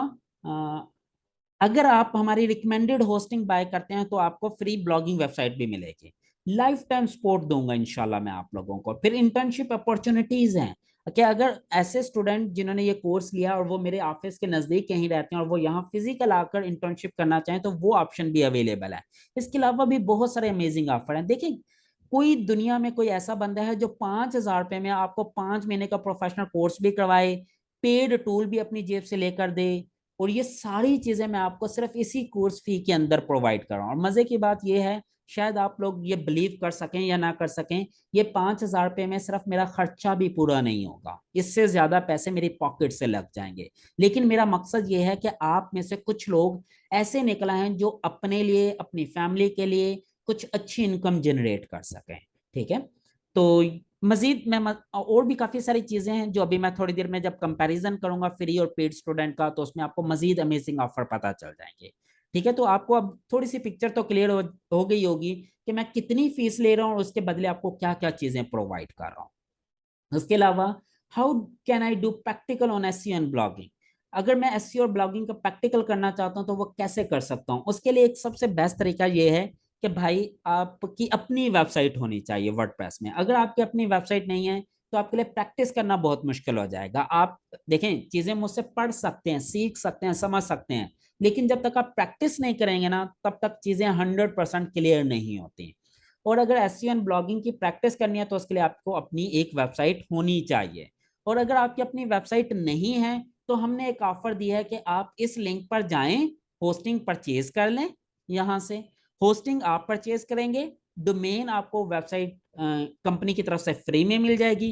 Speaker 1: अगर आप हमारी रिकमेंडेड होस्टिंग बाय करते हैं, तो आपको फ्री ब्लॉगिंग वेबसाइट भी मिलेगी। लाइफ टाइम सपोर्ट दूंगा इंशाल्लाह मैं आप लोगों को। फिर इंटर्नशिप अपॉर्चुनिटीज हैं, कि अगर ऐसे स्टूडेंट जिन्होंने ये कोर्स लिया और वो मेरे ऑफिस के नजदीक कहीं रहते हैं और वो यहाँ फिजिकल आकर इंटर्नशिप करना चाहें, तो वो ऑप्शन भी अवेलेबल है। इसके अलावा भी बहुत सारे अमेजिंग ऑफर हैं। देखिए, कोई दुनिया में कोई ऐसा बंदा है जो 5000 रुपये में आपको 5 महीने का प्रोफेशनल कोर्स भी करवाए, पेड टूल भी अपनी जेब से लेकर दे, और ये सारी चीजें मैं आपको सिर्फ इसी कोर्स फी के अंदर प्रोवाइड कर रहा हूँ। और मजे की बात ये है, शायद आप लोग ये बिलीव कर सकें या ना कर सकें, ये 5000 रुपये में सिर्फ मेरा खर्चा भी पूरा नहीं होगा, इससे ज्यादा पैसे मेरी पॉकेट से लग जाएंगे। लेकिन मेरा मकसद ये है कि आप में से कुछ लोग ऐसे निकला हैं जो अपने लिए, अपनी फैमिली के लिए कुछ अच्छी इनकम जनरेट कर सकें। ठीक है, तो मजीद मैं और भी काफी सारी चीजें हैं जो अभी मैं थोड़ी देर में जब कंपैरिजन करूंगा फ्री और पेड स्टूडेंट का, तो उसमें आपको मजीद अमेजिंग ऑफर पता चल जाएंगे। ठीक है, तो आपको अब थोड़ी सी पिक्चर तो क्लियर हो गई होगी कि मैं कितनी फीस ले रहा हूँ और उसके बदले आपको क्या क्या चीजें प्रोवाइड कर रहा हूँ। उसके अलावा how can I do practical on SEO and blogging. अगर मैं एसईओ और ब्लॉगिंग का प्रैक्टिकल करना चाहता हूँ तो वो कैसे कर सकता हूँ। उसके लिए एक सबसे बेस्ट तरीका ये है कि भाई आपकी अपनी वेबसाइट होनी चाहिए वर्डप्रेस में। अगर आपकी अपनी वेबसाइट नहीं है, तो आपके लिए प्रैक्टिस करना बहुत मुश्किल हो जाएगा। आप देखें, चीजें मुझसे पढ़ सकते हैं, सीख सकते हैं, समझ सकते हैं, लेकिन जब तक आप प्रैक्टिस नहीं करेंगे ना, तब तक चीजें 100% क्लियर नहीं होती। और अगर एसईओ एंड ब्लॉगिंग की प्रैक्टिस करनी है, तो उसके लिए आपको अपनी एक वेबसाइट होनी चाहिए। और अगर आपकी अपनी वेबसाइट नहीं है, तो हमने एक ऑफर दिया है कि आप इस लिंक पर जाएं, होस्टिंग परचेज कर लें। यहां से होस्टिंग आप परचेज करेंगे, डोमेन आपको वेबसाइट कंपनी की तरफ से फ्री में मिल जाएगी।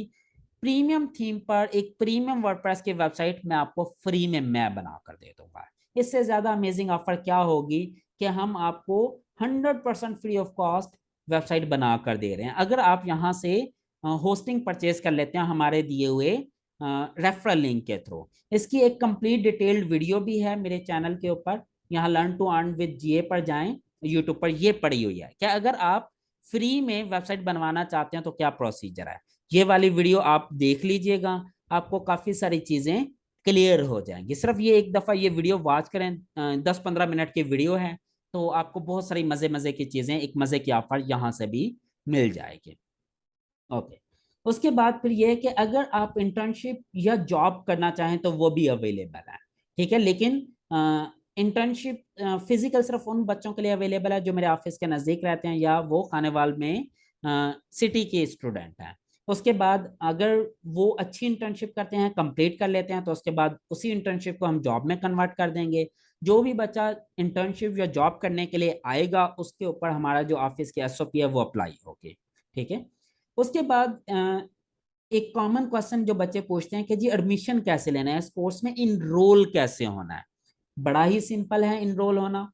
Speaker 1: प्रीमियम थीम पर एक प्रीमियम वर्डप्रेस की वेबसाइट मैं आपको फ्री में मैं बना कर दे दूंगा। इससे ज्यादा अमेजिंग ऑफर क्या होगी कि हम आपको 100% फ्री ऑफ कॉस्ट वेबसाइट बना कर दे रहे हैं। अगर आप यहाँ से होस्टिंग परचेज कर लेते हैं हमारे दिए हुए रेफरल लिंक के थ्रू। इसकी एक कंप्लीट डिटेल्ड वीडियो भी है मेरे चैनल के ऊपर, यहाँ लर्न टू अर्न विद जीए पर जाएं, यूट्यूब पर ये पड़ी हुई है। क्या अगर आप फ्री में वेबसाइट बनवाना चाहते हैं तो क्या प्रोसीजर है, ये वाली वीडियो आप देख लीजिएगा, आपको काफी सारी चीजें क्लियर हो जाएंगी। सिर्फ ये एक दफा ये वीडियो वॉच करें, 10-15 मिनट की वीडियो है, तो आपको बहुत सारी मजे मजे की चीजें, एक मजे की ऑफर यहाँ से भी मिल जाएगी। ओके, उसके बाद फिर ये है कि अगर आप इंटर्नशिप या जॉब करना चाहें तो वो भी अवेलेबल है, ठीक है। लेकिन इंटर्नशिप फिजिकल सिर्फ उन बच्चों के लिए अवेलेबल है जो मेरे ऑफिस के नज़दीक रहते हैं या वो खानेवाल में सिटी के स्टूडेंट हैं। उसके बाद अगर वो अच्छी इंटर्नशिप करते हैं, कंप्लीट कर लेते हैं, तो उसके बाद उसी इंटर्नशिप को हम जॉब में कन्वर्ट कर देंगे। जो भी बच्चा इंटर्नशिप या जॉब करने के लिए आएगा उसके ऊपर हमारा जो ऑफिस की एसओपी है वो अप्लाई होगी, ठीक है। उसके बाद एक कॉमन क्वेश्चन जो बच्चे पूछते हैं कि जी एडमिशन कैसे लेना है, इस कोर्स में इनरोल कैसे होना है। बड़ा ही सिंपल है इनरोल होना,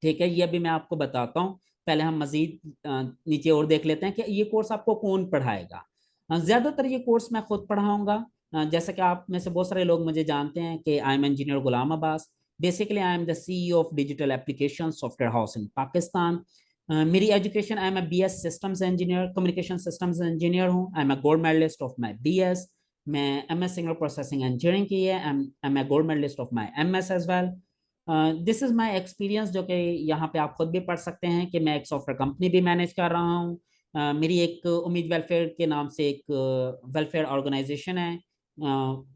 Speaker 1: ठीक है। ये भी मैं आपको बताता हूँ। पहले हम मजीद नीचे और देख लेते हैं कि ये कोर्स आपको कौन पढ़ाएगा। ज्यादातर ये कोर्स मैं खुद पढ़ाऊंगा। जैसा कि आप में से बहुत सारे लोग मुझे जानते हैं कि I am engineer Ghulam Abbas. Basically I am the CEO of digital application software house in Pakistan. मेरी education, I am a BS systems engineer, communication systems engineer हूँ। I am a gold medalist of my BS. मैं MS signal processing engineering की है। I am a gold medalist of my MS as well. This is my experience, जो कि यहाँ पे आप खुद भी पढ़ सकते हैं कि मैं एक सॉफ्टवेयर कंपनी भी मैनेज कर रहा हूँ। मेरी एक उम्मीद वेलफेयर के नाम से एक वेलफेयर ऑर्गेनाइजेशन है,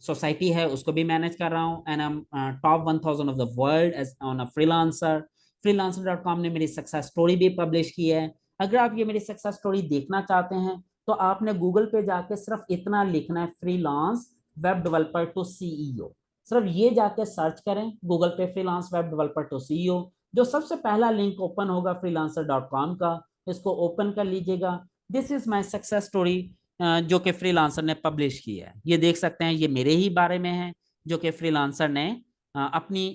Speaker 1: सोसाइटी है, उसको भी मैनेज कर रहा हूँ। And I am top 1000 of the world as on a freelancer. freelancer.com ने मेरी सक्सेस स्टोरी भी पब्लिश की है। अगर आप ये मेरी सक्सेस स्टोरी देखना चाहते हैं तो आपने गूगल पे जाके सिर्फ इतना लिखना है, freelance web developer to CEO. सिर्फ ये जाके सर्च करें गूगल पे, freelance web developer to CEO. जो सबसे पहला लिंक ओपन होगा freelancer.com का, इसको ओपन कर लीजिएगा। This is my success story जो कि फ्रीलांसर ने पब्लिश की है। ये देख सकते हैं, ये मेरे ही बारे में है जो कि फ्रीलांसर ने अपनी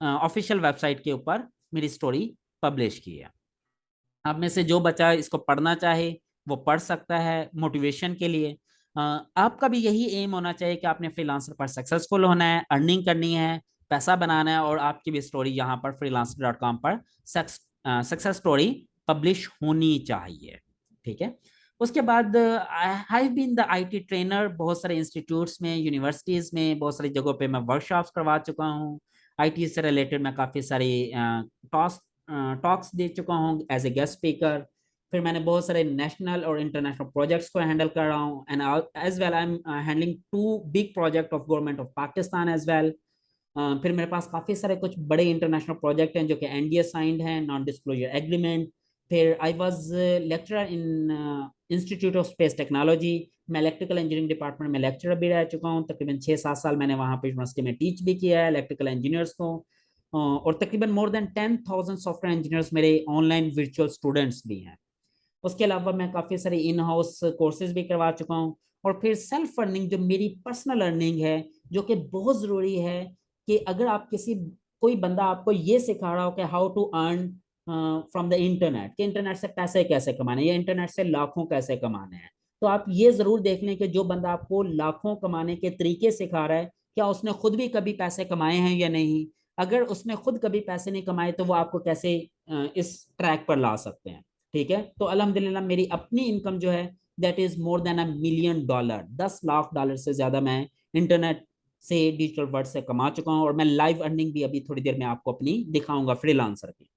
Speaker 1: ऑफिशियल वेबसाइट के ऊपर मेरी स्टोरी पब्लिश की है। आप में से जो बच्चा इसको पढ़ना चाहे वो पढ़ सकता है मोटिवेशन के लिए। आपका भी यही एम होना चाहिए कि आपने फ्रीलांसर पर सक्सेसफुल होना है, अर्निंग करनी है, पैसा बनाना है, और आपकी भी स्टोरी यहाँ पर freelancer.com पर सक्सेस स्टोरी पब्लिश होनी चाहिए, ठीक है। उसके बाद I have been the IT trainer. बहुत सारे इंस्टीट्यूट्स में, यूनिवर्सिटीज में, बहुत सारी जगहों पे मैं वर्कशॉप्स करवा चुका हूँ। आईटी से रिलेटेड मैं काफ़ी सारी टॉक्स टॉक्स दे चुका हूँ एज ए गेस्ट स्पीकर। फिर मैंने बहुत सारे नेशनल और इंटरनेशनल प्रोजेक्ट्स को हैंडल कर रहा हूँ। And as well I am handling 2 big project of government of Pakistan as well. फिर मेरे पास काफ़ी सारे कुछ बड़े इंटरनेशनल प्रोजेक्ट हैं जो कि एनडीए साइंड हैं, नॉन डिस्क्लोजर एग्रीमेंट। फिर I was lecturer in institute of space technology. मैं इलेक्ट्रिकल इंजीनियरिंग डिपार्टमेंट में लेक्चरर भी रह चुका हूँ। तकरीबन 6-7 साल मैंने वहाँ पे यूनिवर्सिटी में टीच भी किया है इलेक्ट्रिकल इंजीनियर्स को। और तकरीबन मोर देन 10,000 सॉफ्टवेयर इंजीनियर्स मेरे ऑनलाइन वर्चुअल स्टूडेंट्स भी हैं। उसके अलावा मैं काफ़ी सारे इन हाउस कोर्सेज भी करवा चुका हूँ। और फिर सेल्फ अर्निंग, जो मेरी पर्सनल अर्निंग है, जो कि बहुत ज़रूरी है कि अगर आप किसी, कोई बंदा आपको ये सिखा रहा हो कि how to earn from the internet, कि इंटरनेट से पैसे कैसे कमाने या इंटरनेट से लाखों कैसे कमाने हैं, तो आप ये ज़रूर देख लें कि जो बंदा आपको लाखों कमाने के तरीके सिखा रहा है, क्या उसने खुद भी कभी पैसे कमाए हैं या नहीं। अगर उसने खुद कभी पैसे नहीं कमाए तो वो आपको कैसे इस ट्रैक पर ला सकते हैं, ठीक है। तो अल्हम्दुलिल्लाह मेरी अपनी इनकम जो है that is more than $1 million, $10 lakh से ज्यादा मैं इंटरनेट से, डिजिटल वर्ड से कमा चुका हूं। और मैं लाइव अर्निंग भी अभी थोड़ी देर में आपको अपनी दिखाऊंगा फ्रीलांसर की।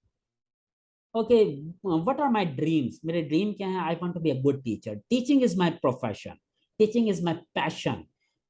Speaker 1: Okay, what are my dreams? मेरे ड्रीम क्या है? I want to be a good teacher. Teaching is my profession, teaching is my passion.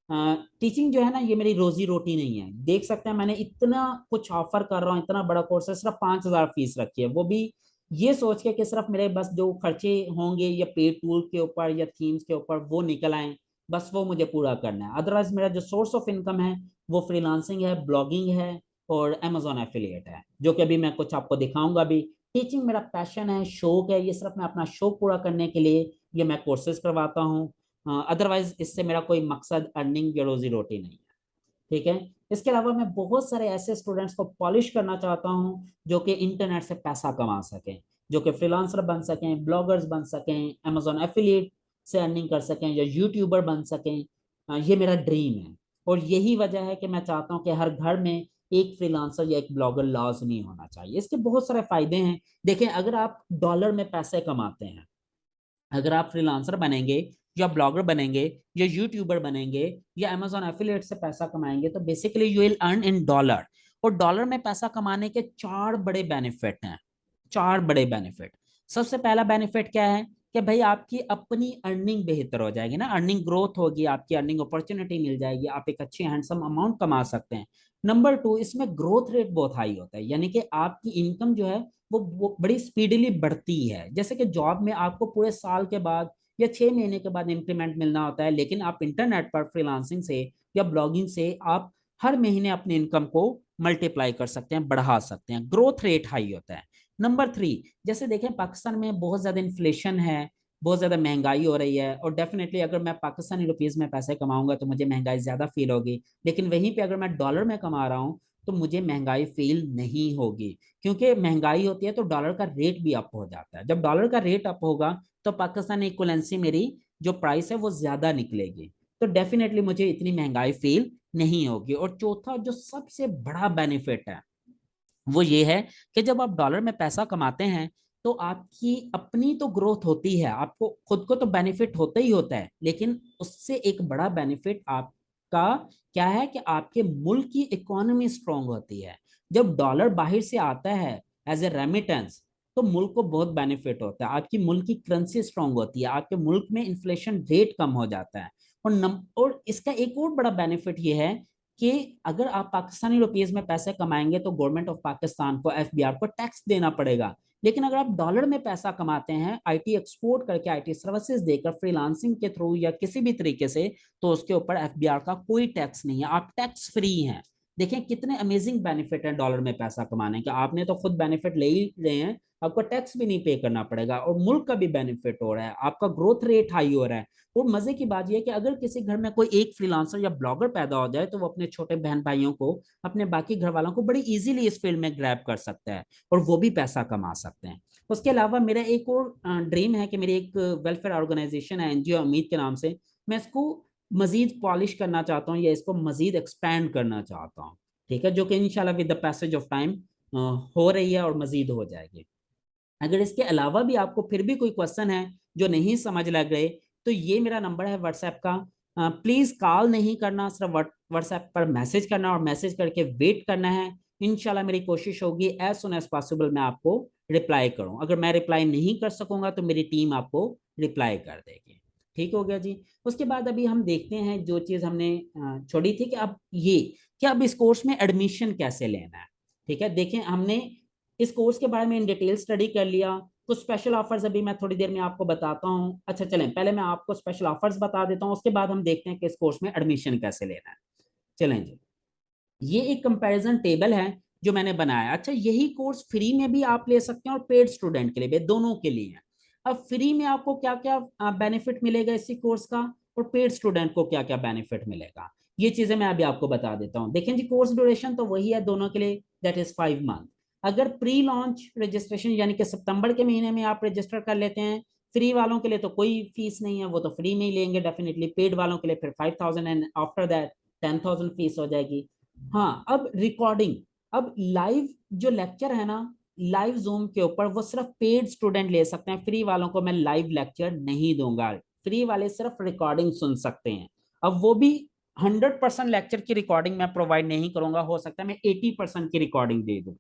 Speaker 1: Teaching जो है ना, ये मेरी रोजी रोटी नहीं है। देख सकते हैं मैंने इतना कुछ ऑफर कर रहा हूँ, इतना बड़ा कोर्स है, सिर्फ 5,000 फीस रखी है, वो भी ये सोच के कि सिर्फ मेरे बस जो खर्चे होंगे या पेड टूल के ऊपर या थीम्स के ऊपर वो निकल आए, बस वो मुझे पूरा करना है। अदरवाइज मेरा जो सोर्स ऑफ इनकम है वो फ्रीलांसिंग है, ब्लॉगिंग है और अमेजोन एफिलिएट है, जो कि अभी मैं कुछ आपको दिखाऊंगा भी। टीचिंग मेरा पैशन है, शौक है, ये सिर्फ मैं अपना शौक पूरा करने के लिए ये मैं कोर्सेज करवाता हूँ। अदरवाइज इससे मेरा कोई मकसद अर्निंग या रोजी रोटी नहीं है, ठीक है।
Speaker 2: इसके अलावा मैं बहुत सारे ऐसे स्टूडेंट्स को पॉलिश करना चाहता हूँ जो कि इंटरनेट से पैसा कमा सकें, जो कि फ्रीलांसर बन सकें, ब्लॉगर्स बन सकें, अमेजोन एफिलिएट से अर्निंग कर सकें या यूट्यूबर बन सकें। ये मेरा ड्रीम है। और यही वजह है कि मैं चाहता हूँ कि हर घर में एक फ्रीलांसर या एक ब्लॉगर लाजमी होना चाहिए। इसके बहुत सारे फायदे हैं। देखें, अगर आप डॉलर में पैसे कमाते हैं, अगर आप फ्रीलांसर बनेंगे या ब्लॉगर बनेंगे या यूट्यूबर बनेंगे या अमेजोन एफिलिएट से पैसा कमाएंगे, तो basically you will earn in dollar. और डॉलर में पैसा कमाने के चार बड़े बेनिफिट हैं, चार बड़े बेनिफिट। सबसे पहला बेनिफिट क्या है कि भाई आपकी अपनी अर्निंग बेहतर हो जाएगी ना, अर्निंग ग्रोथ होगी, आपकी अर्निंग अपॉर्चुनिटी मिल जाएगी, आप एक अच्छी हैंडसम अमाउंट कमा सकते हैं। नंबर टू, इसमें ग्रोथ रेट बहुत हाई होता है, यानी कि आपकी इनकम जो है वो बड़ी स्पीडीली बढ़ती है। जैसे कि जॉब में आपको पूरे साल के बाद या 6 महीने के बाद इंक्रीमेंट मिलना होता है, लेकिन आप इंटरनेट पर फ्रीलांसिंग से या ब्लॉगिंग से आप हर महीने अपनी इनकम को मल्टीप्लाई कर सकते हैं, बढ़ा सकते हैं, ग्रोथ रेट हाई होता है। नंबर थ्री, जैसे देखें पाकिस्तान में बहुत ज्यादा इन्फ्लेशन है, बहुत ज्यादा महंगाई हो रही है, और डेफिनेटली अगर मैं पाकिस्तानी रुपीज में पैसे कमाऊंगा तो मुझे महंगाई ज्यादा फील होगी। लेकिन वहीं पे अगर मैं डॉलर में कमा रहा हूँ तो मुझे महंगाई फील नहीं होगी, क्योंकि महंगाई होती है तो डॉलर का रेट भी अप हो जाता है। जब डॉलर का रेट अप होगा तो पाकिस्तानी इक्वलेंसी मेरी जो प्राइस है वो ज्यादा निकलेगी, तो डेफिनेटली मुझे इतनी महंगाई फील नहीं होगी। और चौथा जो सबसे बड़ा बेनिफिट है वो ये है कि जब आप डॉलर में पैसा कमाते हैं तो आपकी अपनी तो ग्रोथ होती है, आपको खुद को तो बेनिफिट होता ही होता है, लेकिन उससे एक बड़ा बेनिफिट आपका क्या है कि आपके मुल्क की इकोनॉमी स्ट्रांग होती है। जब डॉलर बाहर से आता है एज ए रेमिटेंस, तो मुल्क को बहुत बेनिफिट होता है, आपकी मुल्क की करेंसी स्ट्रांग होती है, आपके मुल्क में इन्फ्लेशन रेट कम हो जाता है। और इसका एक और बड़ा बेनिफिट ये है कि अगर आप पाकिस्तानी रुपीज में पैसे कमाएंगे तो गवर्नमेंट ऑफ पाकिस्तान को, एफबीआर को टैक्स देना पड़ेगा। लेकिन अगर आप डॉलर में पैसा कमाते हैं आईटी एक्सपोर्ट करके, आईटी सर्विसेज देकर, फ्रीलांसिंग के थ्रू या किसी भी तरीके से, तो उसके ऊपर एफबीआर का कोई टैक्स नहीं है, आप टैक्स फ्री हैं। देखें कितने अमेजिंग बेनिफिट है डॉलर में पैसा कमाने के, आपने तो खुद बेनिफिट ले ही रहे हैं, आपको टैक्स भी नहीं पे करना पड़ेगा, और मुल्क का भी बेनिफिट हो रहा है, आपका ग्रोथ रेट हाई हो रहा है। और मजे की बात यह है कि अगर किसी घर में कोई एक फ्रीलांसर या ब्लॉगर पैदा हो जाए तो वो अपने छोटे बहन भाइयों को, अपने बाकी घर वालों को बड़ी इजीली इस फील्ड में ग्रैब कर सकता है और वो भी पैसा कमा सकते हैं। उसके अलावा मेरा एक और ड्रीम है कि मेरी एक वेलफेयर ऑर्गेनाइजेशन है, एनजीओ उम्मीद के नाम से, मैं इसको मजीद पॉलिश करना चाहता हूँ या इसको मजीद एक्सपैंड करना चाहता हूँ। ठीक है, जो कि इंशाल्लाह with the passage of time हो रही है और मजीद हो जाएगी। अगर इसके अलावा भी आपको फिर भी कोई क्वेश्चन है जो नहीं समझ लग रहे, तो ये मेरा नंबर है व्हाट्सएप का। प्लीज कॉल नहीं करना, सिर्फ व्हाट्सएप पर मैसेज करना, और मैसेज करके वेट करना है। इंशाल्लाह मेरी कोशिश होगी एज सुन एज पॉसिबल मैं आपको रिप्लाई करूं। अगर मैं रिप्लाई नहीं कर सकूंगा तो मेरी टीम आपको रिप्लाई कर देगी। ठीक हो गया जी। उसके बाद अभी हम देखते हैं जो चीज हमने छोड़ी थी, कि अब ये कि अब इस कोर्स में एडमिशन कैसे लेना है। ठीक है, देखें हमने इस कोर्स के बारे में इन डिटेल स्टडी कर लिया। कुछ स्पेशल ऑफर्स अभी मैं थोड़ी देर में आपको बताता हूँ। अच्छा चलें, पहले मैं आपको स्पेशल ऑफर्स बता देता हूँ, उसके बाद हम देखते हैं कि इस कोर्स में एडमिशन कैसे लेना है। चलें जी, ये एक कंपैरिजन टेबल है जो मैंने बनाया। अच्छा, यही कोर्स फ्री में भी आप ले सकते हैं और पेड स्टूडेंट के लिए भी, दोनों के लिए है। अब फ्री में आपको क्या क्या बेनिफिट मिलेगा इसी कोर्स का, और पेड स्टूडेंट को क्या क्या बेनिफिट मिलेगा, ये चीजें मैं अभी आपको बता देता हूँ। देखें जी, कोर्स ड्यूरेशन तो वही है दोनों के लिए, दैट इज 5 मंथ। अगर प्री लॉन्च रजिस्ट्रेशन यानी कि सितंबर के महीने में आप रजिस्टर कर लेते हैं, फ्री वालों के लिए तो कोई फीस नहीं है, वो तो फ्री में ही लेंगे डेफिनेटली। पेड वालों के लिए फिर 5,000 एंड आफ्टर दैट 10,000 फीस हो जाएगी। हाँ, अब रिकॉर्डिंग, अब लाइव जो लेक्चर है ना, लाइव जूम के ऊपर वो सिर्फ पेड स्टूडेंट ले सकते हैं, फ्री वालों को मैं लाइव लेक्चर नहीं दूंगा। फ्री वाले सिर्फ रिकॉर्डिंग सुन सकते हैं। अब वो भी 100% लेक्चर की रिकॉर्डिंग मैं प्रोवाइड नहीं करूंगा, हो सकता है मैं 80% की रिकॉर्डिंग दे दूं।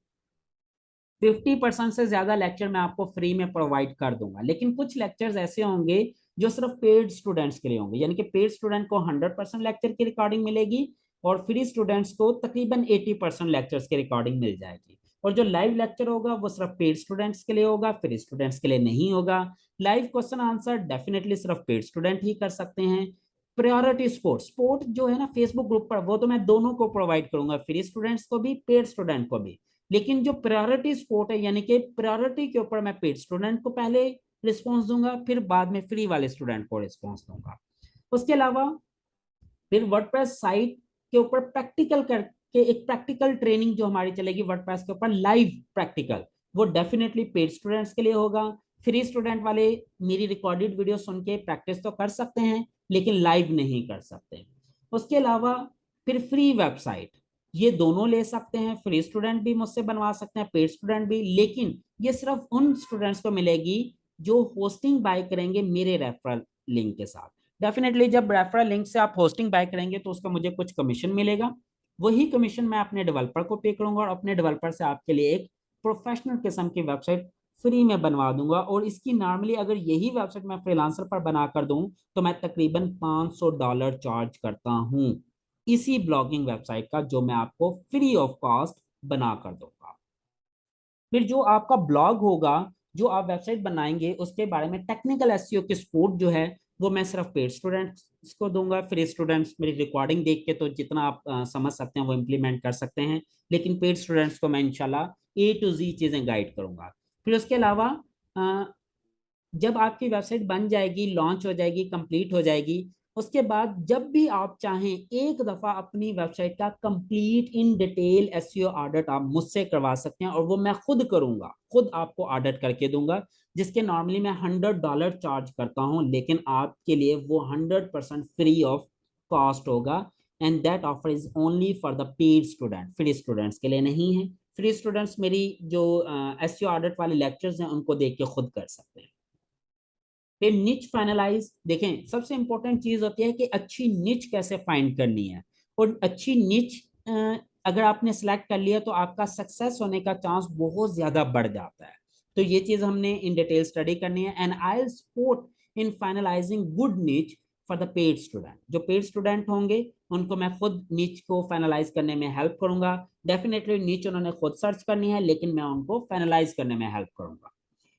Speaker 2: 50% से ज्यादा लेक्चर मैं आपको फ्री में प्रोवाइड कर दूंगा, लेकिन कुछ लेक्चर्स ऐसे होंगे जो सिर्फ पेड स्टूडेंट्स के लिए होंगे, यानी कि पेड स्टूडेंट को 100% लेक्चर की रिकॉर्डिंग मिलेगी और फ्री स्टूडेंट्स को तकरीबन 80% लेक्चर्स की रिकॉर्डिंग मिल जाएगी। और जो लाइव लेक्चर होगा वो सिर्फ पेड स्टूडेंट्स के लिए होगा, फ्री स्टूडेंट्स के लिए नहीं होगा। लाइव क्वेश्चन आंसर डेफिनेटली सिर्फ पेड स्टूडेंट ही कर सकते हैं। प्रायोरिटी स्पोर्ट, स्पोर्ट जो है ना फेसबुक ग्रुप पर, वो तो मैं दोनों को प्रोवाइड करूंगा, फ्री स्टूडेंट्स को भी, पेड स्टूडेंट को भी। लेकिन जो प्रायोरिटी स्पोर्ट है, यानी कि प्रायोरिटी के ऊपर मैं पेड स्टूडेंट को पहले रिस्पॉन्स दूंगा, फिर बाद में फ्री वाले स्टूडेंट को रिस्पॉन्स दूंगा। उसके अलावा फिर वर्डप्रेस साइट के ऊपर प्रैक्टिकल कि एक प्रैक्टिकल ट्रेनिंग जो हमारी चलेगी वर्डप्रेस के ऊपर, लाइव प्रैक्टिकल, वो डेफिनेटली पेड स्टूडेंट्स के लिए होगा। फ्री स्टूडेंट वाले मेरी रिकॉर्डेड वीडियो सुन के प्रैक्टिस तो कर सकते हैं, लेकिन लाइव नहीं कर सकते। उसके अलावा फिर फ्री वेबसाइट, ये दोनों ले सकते हैं, फ्री स्टूडेंट भी मुझसे बनवा सकते हैं, पेड स्टूडेंट भी, लेकिन ये सिर्फ उन स्टूडेंट्स को मिलेगी जो होस्टिंग बाय करेंगे मेरे रेफरल लिंक के साथ। डेफिनेटली जब रेफरल लिंक से आप होस्टिंग बाय करेंगे तो उसका मुझे कुछ कमीशन मिलेगा, वही कमीशन मैं अपने डेवलपर को पे करूंगा और अपने डेवलपर से आपके लिए एक प्रोफेशनल किस्म की वेबसाइट फ्री में बनवा दूंगा। और इसकी नॉर्मली अगर यही वेबसाइट मैं फ्रीलांसर पर बना कर दूं तो मैं तकरीबन $500 चार्ज करता हूं इसी ब्लॉगिंग वेबसाइट का, जो मैं आपको फ्री ऑफ कॉस्ट बना कर दूंगा। फिर जो आपका ब्लॉग होगा, जो आप वेबसाइट बनाएंगे, उसके बारे में टेक्निकल एसईओ की सपोर्ट जो है वो मैं सिर्फ पेड स्टूडेंट्स को दूंगा। फ्री स्टूडेंट्स मेरी रिकॉर्डिंग देख के तो जितना आप समझ सकते हैं वो इम्प्लीमेंट कर सकते हैं, लेकिन पेड स्टूडेंट्स को मैं इंशाल्लाह A to Z चीजें गाइड करूंगा। फिर उसके अलावा अ, जब आपकी वेबसाइट बन जाएगी, लॉन्च हो जाएगी, कंप्लीट हो जाएगी, उसके बाद जब भी आप चाहें एक दफा अपनी वेबसाइट का complete in detail SEO audit आप मुझसे करवा सकते हैं, और वो मैं खुद करूंगा, खुद आपको ऑडिट करके दूंगा, जिसके नॉर्मली मैं $100 चार्ज करता हूं, लेकिन आपके लिए वो 100% फ्री ऑफ कॉस्ट होगा। And that offer is only for the paid student, free students के लिए नहीं है। फ्री स्टूडेंट्स मेरी जो एसईओ ऑडिट वाले लेक्चर्स हैं उनको देख के खुद कर सकते हैं। फिर निच फाइनलाइज, देखें सबसे इंपॉर्टेंट चीज होती है कि अच्छी निच कैसे फाइंड करनी है, और अच्छी निच अगर आपने सिलेक्ट कर लिया तो आपका सक्सेस होने का चांस बहुत ज्यादा बढ़ जाता है। तो ये चीज हमने इन डिटेल स्टडी करनी है। And I will support in finalising good niche for the paid student, जो पेड स्टूडेंट होंगे उनको मैं खुद निच को फाइनलाइज करने में हेल्प करूंगा। डेफिनेटली निच उन्होंने खुद सर्च करनी है, लेकिन मैं उनको फाइनलाइज करने में हेल्प करूंगा।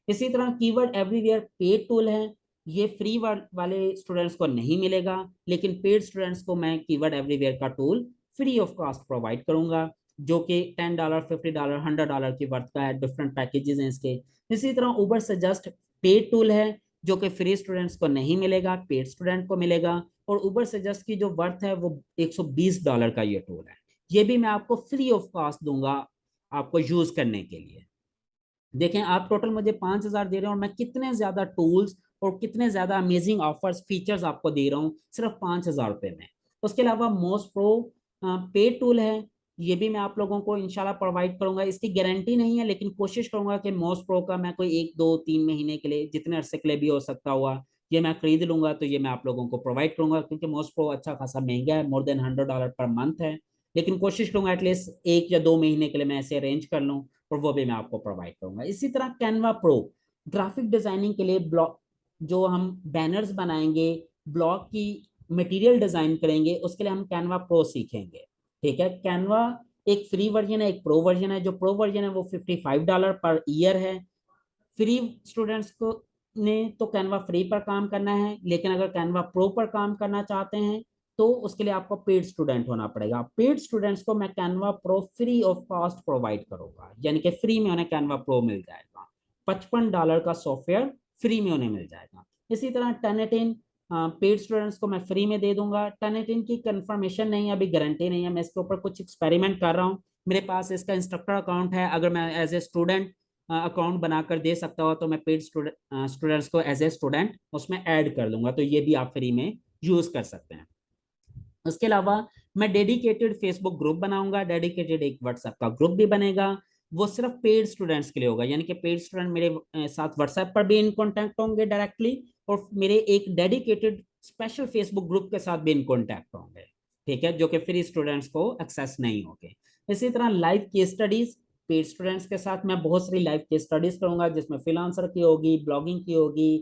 Speaker 2: इसी तरह कीवर्ड एवरीवेयर पेड टूल है, ये फ्री वाले स्टूडेंट्स को नहीं मिलेगा, लेकिन पेड स्टूडेंट्स को मैं कीवर्ड एवरीवेयर का tool free of cost provide करूंगा, जो कि $10 $50 $100 की वर्थ का है। डिफरेंट पैकेजेस हैं इसके। इसी तरह उबर सजेस्ट पेड टूल है, जो कि फ्री स्टूडेंट्स को नहीं मिलेगा, पेड स्टूडेंट को मिलेगा। और उबर सजेस्ट की जो वर्थ है वो $120 का ये टूल है, ये भी मैं आपको फ्री ऑफ कॉस्ट दूंगा आपको यूज करने के लिए। देखें आप टोटल मुझे 5,000 दे रहे हैं, और मैं कितने ज्यादा टूल्स और कितने ज्यादा अमेजिंग ऑफर्स फीचर्स आपको दे रहा हूँ सिर्फ ₹5,000 में। उसके अलावा मोस्ट प्रो पेड टूल है, ये भी मैं आप लोगों को इंशाल्लाह प्रोवाइड करूंगा। इसकी गारंटी नहीं है, लेकिन कोशिश करूंगा कि मोस्ट प्रो का मैं कोई 1 2 3 महीने के लिए, जितने अरसे के लिए भी हो सकता हुआ, ये मैं खरीद लूंगा, तो ये मैं आप लोगों को प्रोवाइड करूंगा, क्योंकि मोस्ट प्रो अच्छा खासा महंगा है, मोर देन $100 पर मंथ है। लेकिन कोशिश करूंगा एटलीस्ट 1 या 2 महीने के लिए मैं ऐसे अरेंज कर लूँ, और वो भी मैं आपको प्रोवाइड करूंगा। इसी तरह कैनवा प्रो, ग्राफिक डिजाइनिंग के लिए ब्लॉग, जो हम बैनर्स बनाएंगे, ब्लॉग की मटेरियल डिजाइन करेंगे, उसके लिए हम कैनवा प्रो सीखेंगे। ठीक है, कैनवा एक फ्री वर्जन है, एक प्रो वर्जन है। जो प्रो वर्जन है वो $55 पर ईयर है। फ्री स्टूडेंट्स को ने तो कैनवा फ्री पर काम करना है, लेकिन अगर कैनवा प्रो पर काम करना चाहते हैं तो उसके लिए आपको पेड स्टूडेंट होना पड़ेगा। पेड स्टूडेंट्स को मैं Canva pro free of cost provide करूंगा, यानी कि फ्री में उन्हें कैनवा प्रो मिल जाएगा। $55 का सॉफ्टवेयर फ्री में उन्हें मिल जाएगा। इसी तरह टर्निटिन पेड स्टूडेंट्स को मैं फ्री में दे दूंगा। टर्निटिन की कंफर्मेशन नहीं है, अभी गारंटी नहीं है, मैं इसके ऊपर कुछ एक्सपेरिमेंट कर रहा हूँ। मेरे पास इसका इंस्ट्रक्टर अकाउंट है, अगर मैं एज ए स्टूडेंट अकाउंट बनाकर दे सकता हो तो मैं पेड स्टूडेंट्स को एज ए स्टूडेंट उसमें ऐड कर दूंगा, तो ये भी आप फ्री में यूज कर सकते हैं। उसके अलावा मैं डेडिकेटेड फेसबुक ग्रुप बनाऊंगा, डेडिकेटेड एक व्हाट्सएप का ग्रुप भी बनेगा, वो सिर्फ पेड स्टूडेंट्स के लिए होगा, यानी कि पेड स्टूडेंट मेरे साथ व्हाट्सएप पर भी इन कॉन्टैक्ट होंगे डायरेक्टली, और मेरे एक डेडिकेटेड स्पेशल फेसबुक ग्रुप के साथ भी इन कॉन्टैक्ट होंगे। ठीक है, जो कि फ्री स्टूडेंट्स को एक्सेस नहीं होंगे। इसी तरह live case studies, paid students के साथ मैं बहुत सारी लाइव केस स्टडीज करूंगा, जिसमें फ्रीलांसर की होगी, ब्लॉगिंग की होगी,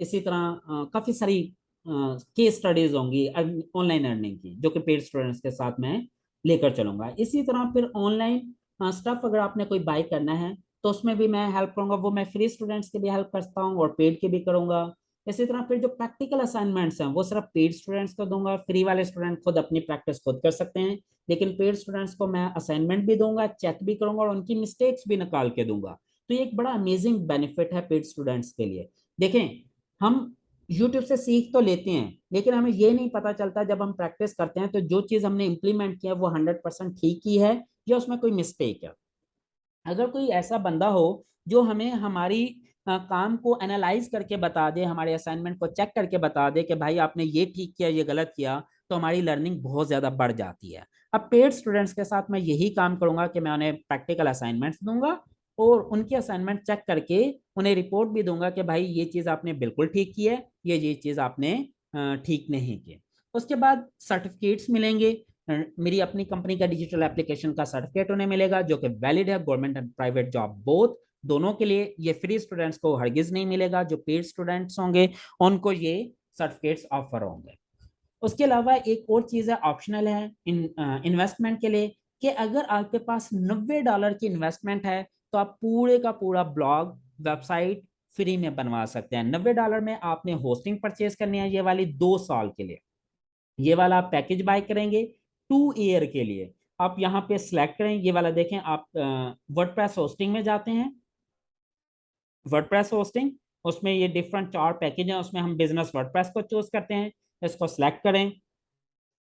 Speaker 2: इसी तरह काफी सारी केस स्टडीज होंगी ऑनलाइन अर्निंग की, जो कि पेड स्टूडेंट्स के साथ मैं लेकर चलूंगा। इसी तरह फिर ऑनलाइन स्टफ अगर आपने कोई बाय करना है तो उसमें भी मैं हेल्प करूंगा, वो मैं फ्री स्टूडेंट्स की भी हेल्प करता हूँ और पेड की भी करूंगा। इसी तरह फिर जो प्रैक्टिकल असाइनमेंट्स हैं वो सिर्फ पेड स्टूडेंट्स को दूंगा, फ्री वाले स्टूडेंट खुद अपनी प्रैक्टिस खुद कर सकते हैं, लेकिन पेड स्टूडेंट्स को मैं असाइनमेंट भी दूंगा, चेक भी करूंगा और उनकी मिस्टेक्स भी निकाल के दूंगा। तो ये एक बड़ा अमेजिंग बेनिफिट है पेड स्टूडेंट्स के लिए। देखें हम यूट्यूब से सीख तो लेते हैं, लेकिन हमें ये नहीं पता चलता जब हम प्रैक्टिस करते हैं तो जो चीज हमने इम्प्लीमेंट किया वो 100% ठीक ही है या उसमें कोई मिस्टेक है। अगर कोई ऐसा बंदा हो जो हमें हमारी काम को एनालाइज करके बता दे, हमारे असाइनमेंट को चेक करके बता दे कि भाई आपने ये ठीक किया ये गलत किया, तो हमारी लर्निंग बहुत ज्यादा बढ़ जाती है। अब पेड स्टूडेंट्स के साथ मैं यही काम करूंगा कि मैं उन्हें प्रैक्टिकल असाइनमेंट्स दूंगा और उनकी असाइनमेंट चेक करके उन्हें रिपोर्ट भी दूंगा कि भाई ये चीज आपने बिल्कुल ठीक की है, ये चीज आपने ठीक नहीं की। उसके बाद सर्टिफिकेट्स मिलेंगे। मेरी अपनी कंपनी का डिजिटल एप्लीकेशन का सर्टिफिकेट उन्हें मिलेगा जो कि वैलिड है government and private job both, दोनों के लिए। ये फ्री स्टूडेंट्स को हरगिज नहीं मिलेगा, जो पेड स्टूडेंट्स होंगे उनको ये सर्टिफिकेट्स ऑफर होंगे। उसके अलावा एक और चीज है, ऑप्शनल है इन्वेस्टमेंट के लिए, कि अगर आपके पास $90 की इन्वेस्टमेंट है तो आप पूरे का पूरा ब्लॉग वेबसाइट फ्री में बनवा सकते हैं। $90 में आपने होस्टिंग परचेज करनी है ये वाली 2 साल के लिए। ये वाला आप पैकेज बाय करेंगे 2 ईयर के लिए। आप यहाँ पे सिलेक्ट करें ये वाला, देखें आप वर्डप्रेस होस्टिंग में जाते हैं, वर्डप्रेस होस्टिंग, उसमें ये डिफरेंट 4 पैकेज हैं, उसमें हम बिजनेस वर्डप्रेस को चूज करते हैं। इसको सिलेक्ट करें।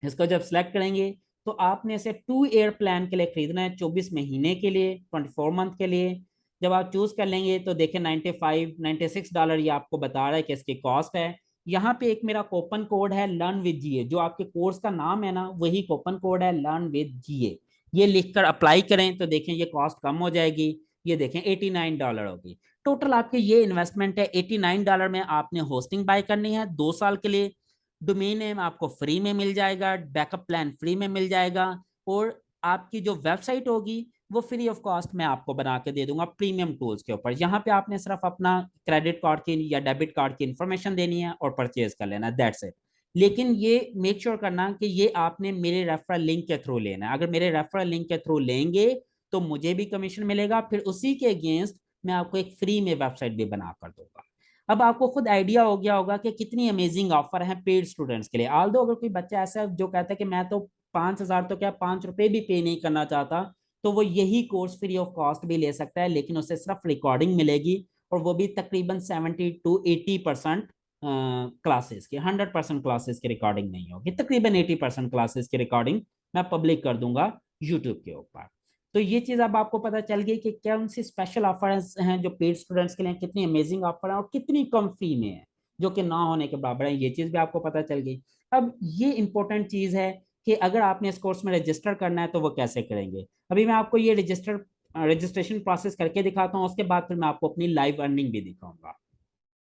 Speaker 2: इसको जब सिलेक्ट करेंगे तो आपने इसे 2 ईयर प्लान के लिए खरीदना है, 24 महीने के लिए, 24 मंथ के लिए। जब आप चूज कर लेंगे तो देखिए 95 $96 ये आपको बता रहा है कि इसकी कॉस्ट है। यहाँ पे एक मेरा कूपन कोड है लर्न विद जीए, जो आपके कोर्स का नाम है ना वही कूपन कोड है लर्न विद जीए। ये लिखकर अप्लाई करें तो देखें ये कॉस्ट कम हो जाएगी। ये देखें $89 होगी। टोटल आपके ये इन्वेस्टमेंट है $89 में। आपने होस्टिंग बाय करनी है 2 साल के लिए, डोमेन नेम आपको फ्री में मिल जाएगा, बैकअप प्लान फ्री में मिल जाएगा, और आपकी जो वेबसाइट होगी वो फ्री ऑफ कॉस्ट मैं आपको बना के दे दूंगा प्रीमियम टूल्स के ऊपर। यहाँ पे आपने सिर्फ अपना क्रेडिट कार्ड की या डेबिट कार्ड की इंफॉर्मेशन देनी है और परचेज कर लेना, दैट्स इट। लेकिन ये मेक श्योर करना कि ये आपने मेरे रेफरल लिंक के थ्रू लेना है। अगर मेरे रेफरल लिंक के थ्रू लेंगे तो मुझे भी कमीशन मिलेगा, फिर उसी के अगेंस्ट मैं आपको एक फ्री में वेबसाइट भी बना कर दूंगा। अब आपको खुद आइडिया हो गया होगा कि कितनी अमेजिंग ऑफर है पेड स्टूडेंट्स के लिए। आल दो अगर कोई बच्चा ऐसा जो कहता है कि मैं तो 5,000 तो क्या ₹5 भी पे नहीं करना चाहता, तो वो यही कोर्स फ्री ऑफ कॉस्ट भी ले सकता है, लेकिन उसे सिर्फ रिकॉर्डिंग मिलेगी, और वो भी तकरीबन 70 to 80% क्लासेस की, 100% क्लासेस की रिकॉर्डिंग नहीं होगी, तकरीबन 80% क्लासेस की रिकॉर्डिंग मैं पब्लिक कर दूंगा यूट्यूब के ऊपर। तो ये चीज अब आपको पता चल गई कि क्या उनसे स्पेशल ऑफर्स हैं जो पेड स्टूडेंट्स के लिए, कितनी अमेजिंग ऑफर है और कितनी कम फी में है, जो कि ना होने के बराबर है। ये चीज भी आपको पता चल गई। अब ये इंपॉर्टेंट चीज है कि अगर आपने इस कोर्स में रजिस्टर करना है तो वो कैसे करेंगे। अभी मैं आपको ये रजिस्ट्रेशन प्रोसेस करके दिखाता हूँ, उसके बाद फिर मैं आपको अपनी लाइव अर्निंग भी दिखाऊंगा।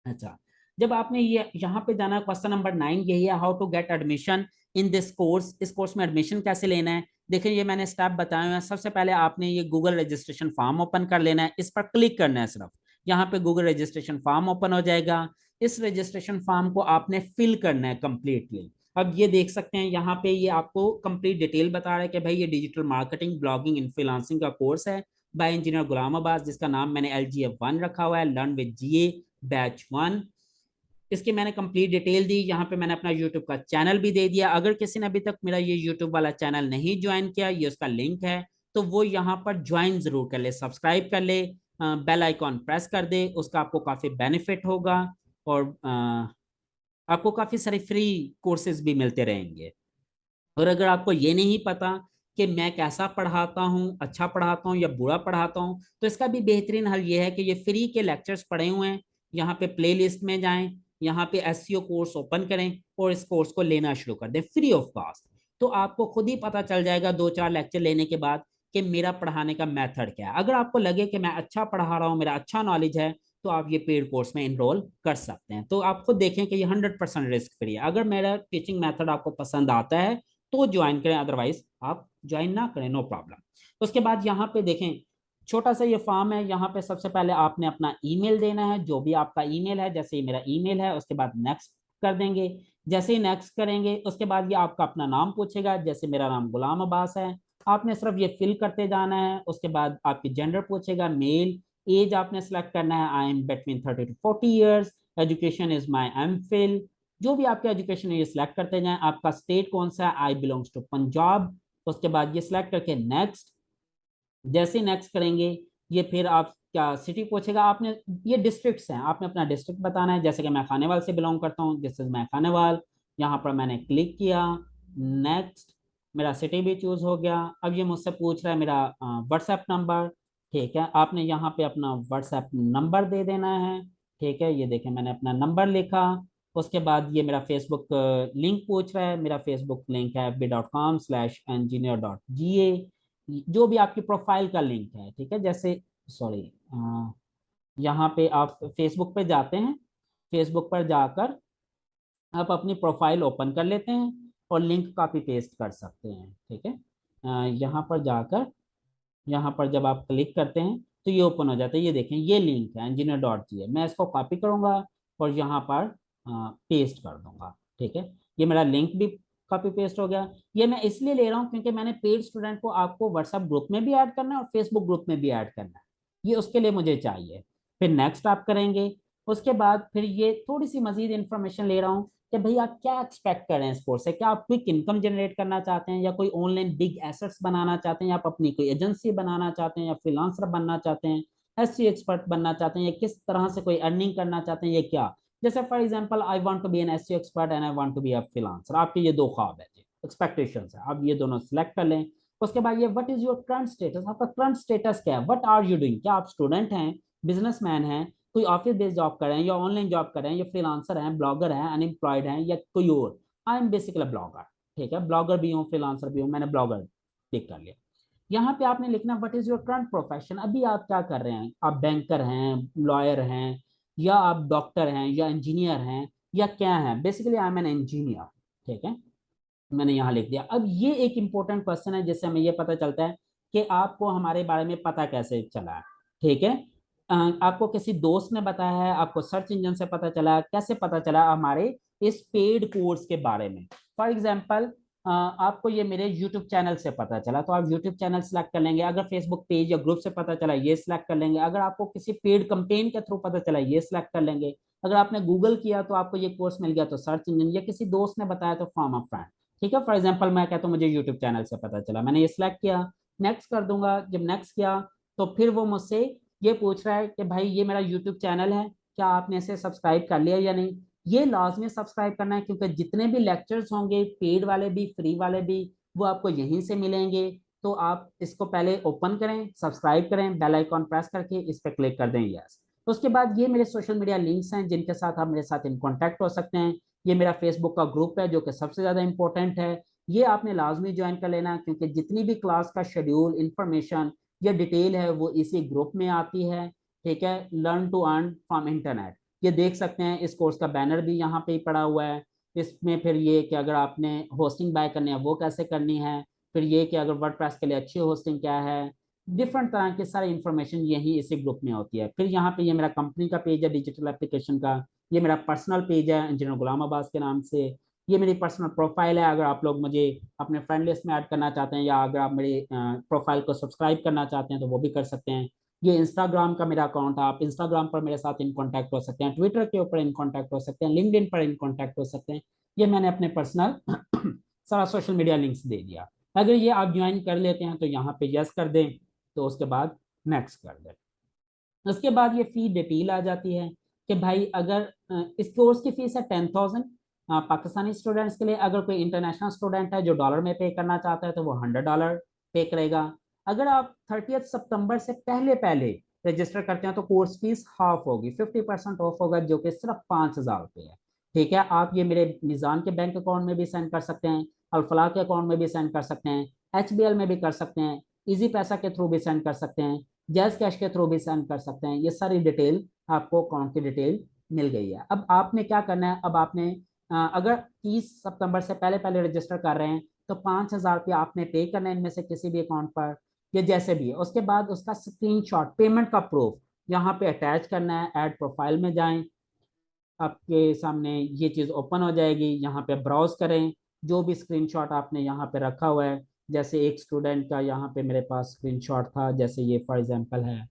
Speaker 2: अच्छा, जब आपने ये यहाँ पे जाना, क्वेश्चन नंबर 9 यही है, how to get admission in this course. इस कोर्स में एडमिशन कैसे लेना है, देखिए ये मैंने स्टेप बताए हुए हैं। सबसे पहले आपने ये गूगल रजिस्ट्रेशन फॉर्म ओपन कर लेना है, इस पर क्लिक करना है सिर्फ। यहाँ पे गूगल रजिस्ट्रेशन फॉर्म ओपन हो जाएगा। इस रजिस्ट्रेशन फॉर्म को आपने फिल करना है कंप्लीटली। अब ये देख सकते हैं यहाँ पे ये आपको कंप्लीट डिटेल बता रहा है कि भाई ये डिजिटल मार्केटिंग ब्लॉगिंग इन्फ्लुएंसिंग का कोर्स है बाय इंजीनियर गुलाम अब्बास, जिसका नाम मैंने LGF1 रखा हुआ है, लर्न विद जीए बैच 1। इसकी मैंने कंप्लीट डिटेल दी। यहाँ पे मैंने अपना यूट्यूब का चैनल भी दे दिया। अगर किसी ने अभी तक मेरा ये यूट्यूब वाला चैनल नहीं ज्वाइन किया, ये उसका लिंक है, तो वो यहाँ पर ज्वाइन जरूर कर ले, सब्सक्राइब कर ले, बेल आइकॉन प्रेस कर दे, उसका आपको काफी बेनिफिट होगा, और आपको काफी सारे फ्री कोर्सेज भी मिलते रहेंगे। और अगर आपको ये नहीं पता कि मैं कैसा पढ़ाता हूँ, अच्छा पढ़ाता हूँ या बुरा पढ़ाता हूँ, तो इसका भी बेहतरीन हल ये है कि ये फ्री के लेक्चर्स पड़े हुए हैं। यहाँ पे प्ले लिस्ट में जाएं, यहाँ पे SEO कोर्स ओपन करें और इस कोर्स को लेना शुरू कर दें फ्री ऑफ कॉस्ट। तो आपको खुद ही पता चल जाएगा 2-4 लेक्चर लेने के बाद कि मेरा पढ़ाने का मेथड क्या है। अगर आपको लगे कि मैं अच्छा पढ़ा रहा हूँ, मेरा अच्छा नॉलेज है, तो आप ये पेड कोर्स में इनरोल कर सकते हैं। तो आप खुद देखें कि ये 100% रिस्क फ्री है। अगर मेरा टीचिंग मेथड आपको पसंद आता है तो ज्वाइन करें, अदरवाइज आप ज्वाइन ना करें, नो प्रॉब्लम। उसके बाद यहाँ पे देखें छोटा सा ये फॉर्म है। यहाँ पे सबसे पहले आपने अपना ईमेल देना है, जो भी आपका ईमेल है, जैसे ही मेरा ईमेल है, उसके बाद नेक्स्ट कर देंगे। जैसे ही नेक्स्ट करेंगे उसके बाद ये आपका अपना नाम पूछेगा, जैसे मेरा नाम गुलाम अब्बास है, आपने सिर्फ ये फिल करते जाना है। उसके बाद आपकी जेंडर पूछेगा, मेल। एज आपने सेलेक्ट करना है, I M between 30 to 40 years. Education is my MPhil। जो भी आपके एजुकेशन है ये सिलेक्ट करते जाएं। आपका स्टेट कौन सा है, आई बिलोंग्स टू पंजाब। उसके बाद ये सिलेक्ट करके नेक्स्ट। जैसे नेक्स्ट करेंगे ये फिर आप क्या सिटी पूछेगा, आपने ये डिस्ट्रिक्ट्स हैं, आपने अपना डिस्ट्रिक्ट बताना है। जैसे कि मैं खानेवाल से बिलोंग करता हूँ, दिस इज मैं खानेवाल। यहाँ पर मैंने क्लिक किया, नेक्स्ट, मेरा सिटी भी चूज हो गया। अब ये मुझसे पूछ रहा है मेरा व्हाट्सएप नंबर। ठीक है, आपने यहाँ पे अपना व्हाट्सएप नंबर दे देना है। ठीक है, ये देखें मैंने अपना नंबर लिखा। उसके बाद ये मेरा फेसबुक लिंक पूछ रहा है। मेरा फेसबुक लिंक है fb.com/engineer.ga, जो भी आपकी प्रोफाइल का लिंक है। ठीक है, जैसे सॉरी, यहाँ पे आप फेसबुक पे जाते हैं, फेसबुक पर जाकर आप अपनी प्रोफाइल ओपन कर लेते हैं और लिंक कॉपी पेस्ट कर सकते हैं। ठीक है, यहाँ पर जाकर, यहाँ पर जब आप क्लिक करते हैं तो ये ओपन हो जाता है। ये देखें, ये लिंक है engineer.ga, मैं इसको कॉपी करूंगा और यहाँ पर पेस्ट कर दूंगा। ठीक है, ये मेरा लिंक भी कॉपी पेस्ट हो गया। ये मैं इसलिए ले रहा हूँ क्योंकि मैंने पेड स्टूडेंट को आपको व्हाट्सएप ग्रुप में भी ऐड करना है और फेसबुक ग्रुप में भी ऐड करना है, ये उसके लिए मुझे चाहिए। फिर नेक्स्ट आप करेंगे। उसके बाद फिर ये थोड़ी सी मजीद इंफॉर्मेशन ले रहा हूँ कि भाई आप क्या एक्सपेक्ट कर रहे हैं इस कोर्स से। क्या आप क्विक इनकम जनरेट करना चाहते हैं, या कोई ऑनलाइन बिग एसेट्स बनाना चाहते हैं, या आप अपनी कोई एजेंसी बनाना चाहते हैं, या फ्रीलांसर बनना चाहते हैं, एससी एक्सपर्ट बनना चाहते हैं, या किस तरह से कोई अर्निंग करना चाहते हैं, ये क्या। जैसे for example, I want to be an SC expert and I want to be a freelancer, आपके ये दो ख्वाब है जी, एक्सपेक्टेशंस है, आप ये दोनों सिलेक्ट कर लें। उसके बाद ये what is your current status, आपका करंट स्टेटस क्या है, व्हाट आर यू डूइंग, क्या आप स्टूडेंट हैं, बिजनेसमैन हैं, कोई ऑफिस बेस्ड जॉब कर रहे हैं, या ऑनलाइन जॉब कर रहे हैं, या फ्रीलांसर हैं, ब्लॉगर हैं, अनएम्प्लॉयड हैं, या कोई और। I am basically blogger. ठीक है, ब्लॉगर भी हूँ, फ्रीलांसर भी हूँ, मैंने ब्लॉगर पिक कर लिया। यहाँ पे आपने लिखना what is your current profession, अभी आप क्या कर रहे हैं, आप बैंकर हैं, लॉयर हैं, या आप डॉक्टर हैं, या इंजीनियर हैं, या क्या है। Basically I M an engineer. ठीक है, मैंने यहाँ लिख दिया। अब ये एक इंपॉर्टेंट क्वेश्चन है जिससे हमें ये पता चलता है कि आपको हमारे बारे में पता कैसे चला है। ठीक है, आपको किसी दोस्त ने बताया है, आपको सर्च इंजन से पता चला, कैसे पता चला हमारे इस पेड कोर्स के बारे में। फॉर एग्जाम्पल, आपको ये मेरे यूट्यूब चैनल से पता चला तो आप यूट्यूब चैनल सेलेक्ट कर लेंगे। अगर फेसबुक पेज या ग्रुप से पता चला, ये सिलेक्ट कर लेंगे। अगर आपको किसी पेड कंपेन के थ्रू पता चला, ये सिलेक्ट कर लेंगे। अगर आपने गूगल किया तो आपको ये कोर्स मिल गया तो सर्च इंजन, या किसी दोस्त ने बताया तो फ्रॉम अ फ्रेंड। ठीक है, फॉर एग्जाम्पल मैं कहता हूँ मुझे यूट्यूब चैनल से पता चला, मैंने ये सिलेक्ट किया, नेक्स्ट कर दूंगा। जब नेक्स्ट किया तो फिर वो मुझसे ये पूछ रहा है कि भाई ये मेरा यूट्यूब चैनल है, क्या आपने इसे सब्सक्राइब कर लिया या नहीं। ये लाजमी सब्सक्राइब करना है, क्योंकि जितने भी लेक्चर्स होंगे, पेड वाले भी फ्री वाले भी, वो आपको यहीं से मिलेंगे। तो आप इसको पहले ओपन करें, सब्सक्राइब करें, बेल आइकॉन प्रेस करके इस पर क्लिक कर दें, यस। उसके बाद ये मेरे सोशल मीडिया लिंक्स हैं जिनके साथ आप मेरे साथ इन कांटेक्ट हो सकते हैं। ये मेरा फेसबुक का ग्रुप है जो कि सबसे ज़्यादा इंपॉर्टेंट है, ये आपने लाजमी ज्वाइन कर लेना, क्योंकि जितनी भी क्लास का शेड्यूल, इंफॉर्मेशन या डिटेल है वो इसी ग्रुप में आती है। ठीक है, learn to earn from internet, ये देख सकते हैं, इस कोर्स का बैनर भी यहाँ पे ही पड़ा हुआ है। इसमें फिर ये कि अगर आपने होस्टिंग बाय करनी है वो कैसे करनी है, फिर ये कि अगर वर्डप्रेस के लिए अच्छी होस्टिंग क्या है, डिफरेंट तरह के सारे इंफॉर्मेशन यही इसी ग्रुप में होती है। फिर यहाँ पे ये मेरा कंपनी का पेज है डिजिटल एप्लीकेशन का, ये मेरा पर्सनल पेज है इंजीनियर गुलाम अब्बास के नाम से, ये मेरी पर्सनल प्रोफाइल है। अगर आप लोग मुझे अपने फ्रेंड लिस्ट में ऐड करना चाहते हैं, या अगर आप मेरी प्रोफाइल को सब्सक्राइब करना चाहते हैं तो वो भी कर सकते हैं। ये इंस्टाग्राम का मेरा अकाउंट है, आप इंस्टाग्राम पर मेरे साथ इन कांटेक्ट हो सकते हैं, ट्विटर के ऊपर इन कांटेक्ट हो सकते हैं, लिंक्डइन पर इन कांटेक्ट हो सकते हैं। ये मैंने अपने पर्सनल सारा सोशल मीडिया लिंक्स दे दिया। अगर ये आप ज्वाइन कर लेते हैं तो यहाँ पे यस कर दें, तो उसके बाद नेक्स्ट कर दें। उसके बाद ये फी डिटेल आ जाती है कि भाई अगर इस कोर्स की फीस है 10,000 पाकिस्तानी स्टूडेंट्स के लिए। अगर कोई इंटरनेशनल स्टूडेंट है जो डॉलर में पे करना चाहता है तो वो $100 पे करेगा। अगर आप 30 सितंबर से पहले पहले रजिस्टर करते हैं तो कोर्स फीस हाफ होगी, 50% ऑफ होगा, जो कि सिर्फ 5,000 रुपये है। ठीक है, आप ये मेरे मिजान के बैंक अकाउंट में भी सेंड कर सकते हैं, अल्फलाह के अकाउंट में भी सेंड कर सकते हैं, HBL में भी कर सकते हैं, इजी पैसा के थ्रू भी सेंड कर सकते हैं, जैज कैश के थ्रू भी सेंड कर सकते हैं। ये सारी डिटेल आपको अकाउंट की डिटेल मिल गई है। अब आपने क्या करना है, अब आपने अगर 30 सितंबर से पहले पहले रजिस्टर कर रहे हैं तो 5,000 रुपया आपने पे करना है इनमें से किसी भी अकाउंट पर, या जैसे भी है। उसके बाद उसका स्क्रीनशॉट, पेमेंट का प्रूफ यहाँ पे अटैच करना है। ऐड प्रोफाइल में जाएं, आपके सामने ये चीज़ ओपन हो जाएगी, यहाँ पे ब्राउज करें, जो भी स्क्रीनशॉट आपने यहाँ पे रखा हुआ है। जैसे एक स्टूडेंट का यहाँ पे मेरे पास स्क्रीनशॉट था, जैसे ये फॉर एग्जांपल है,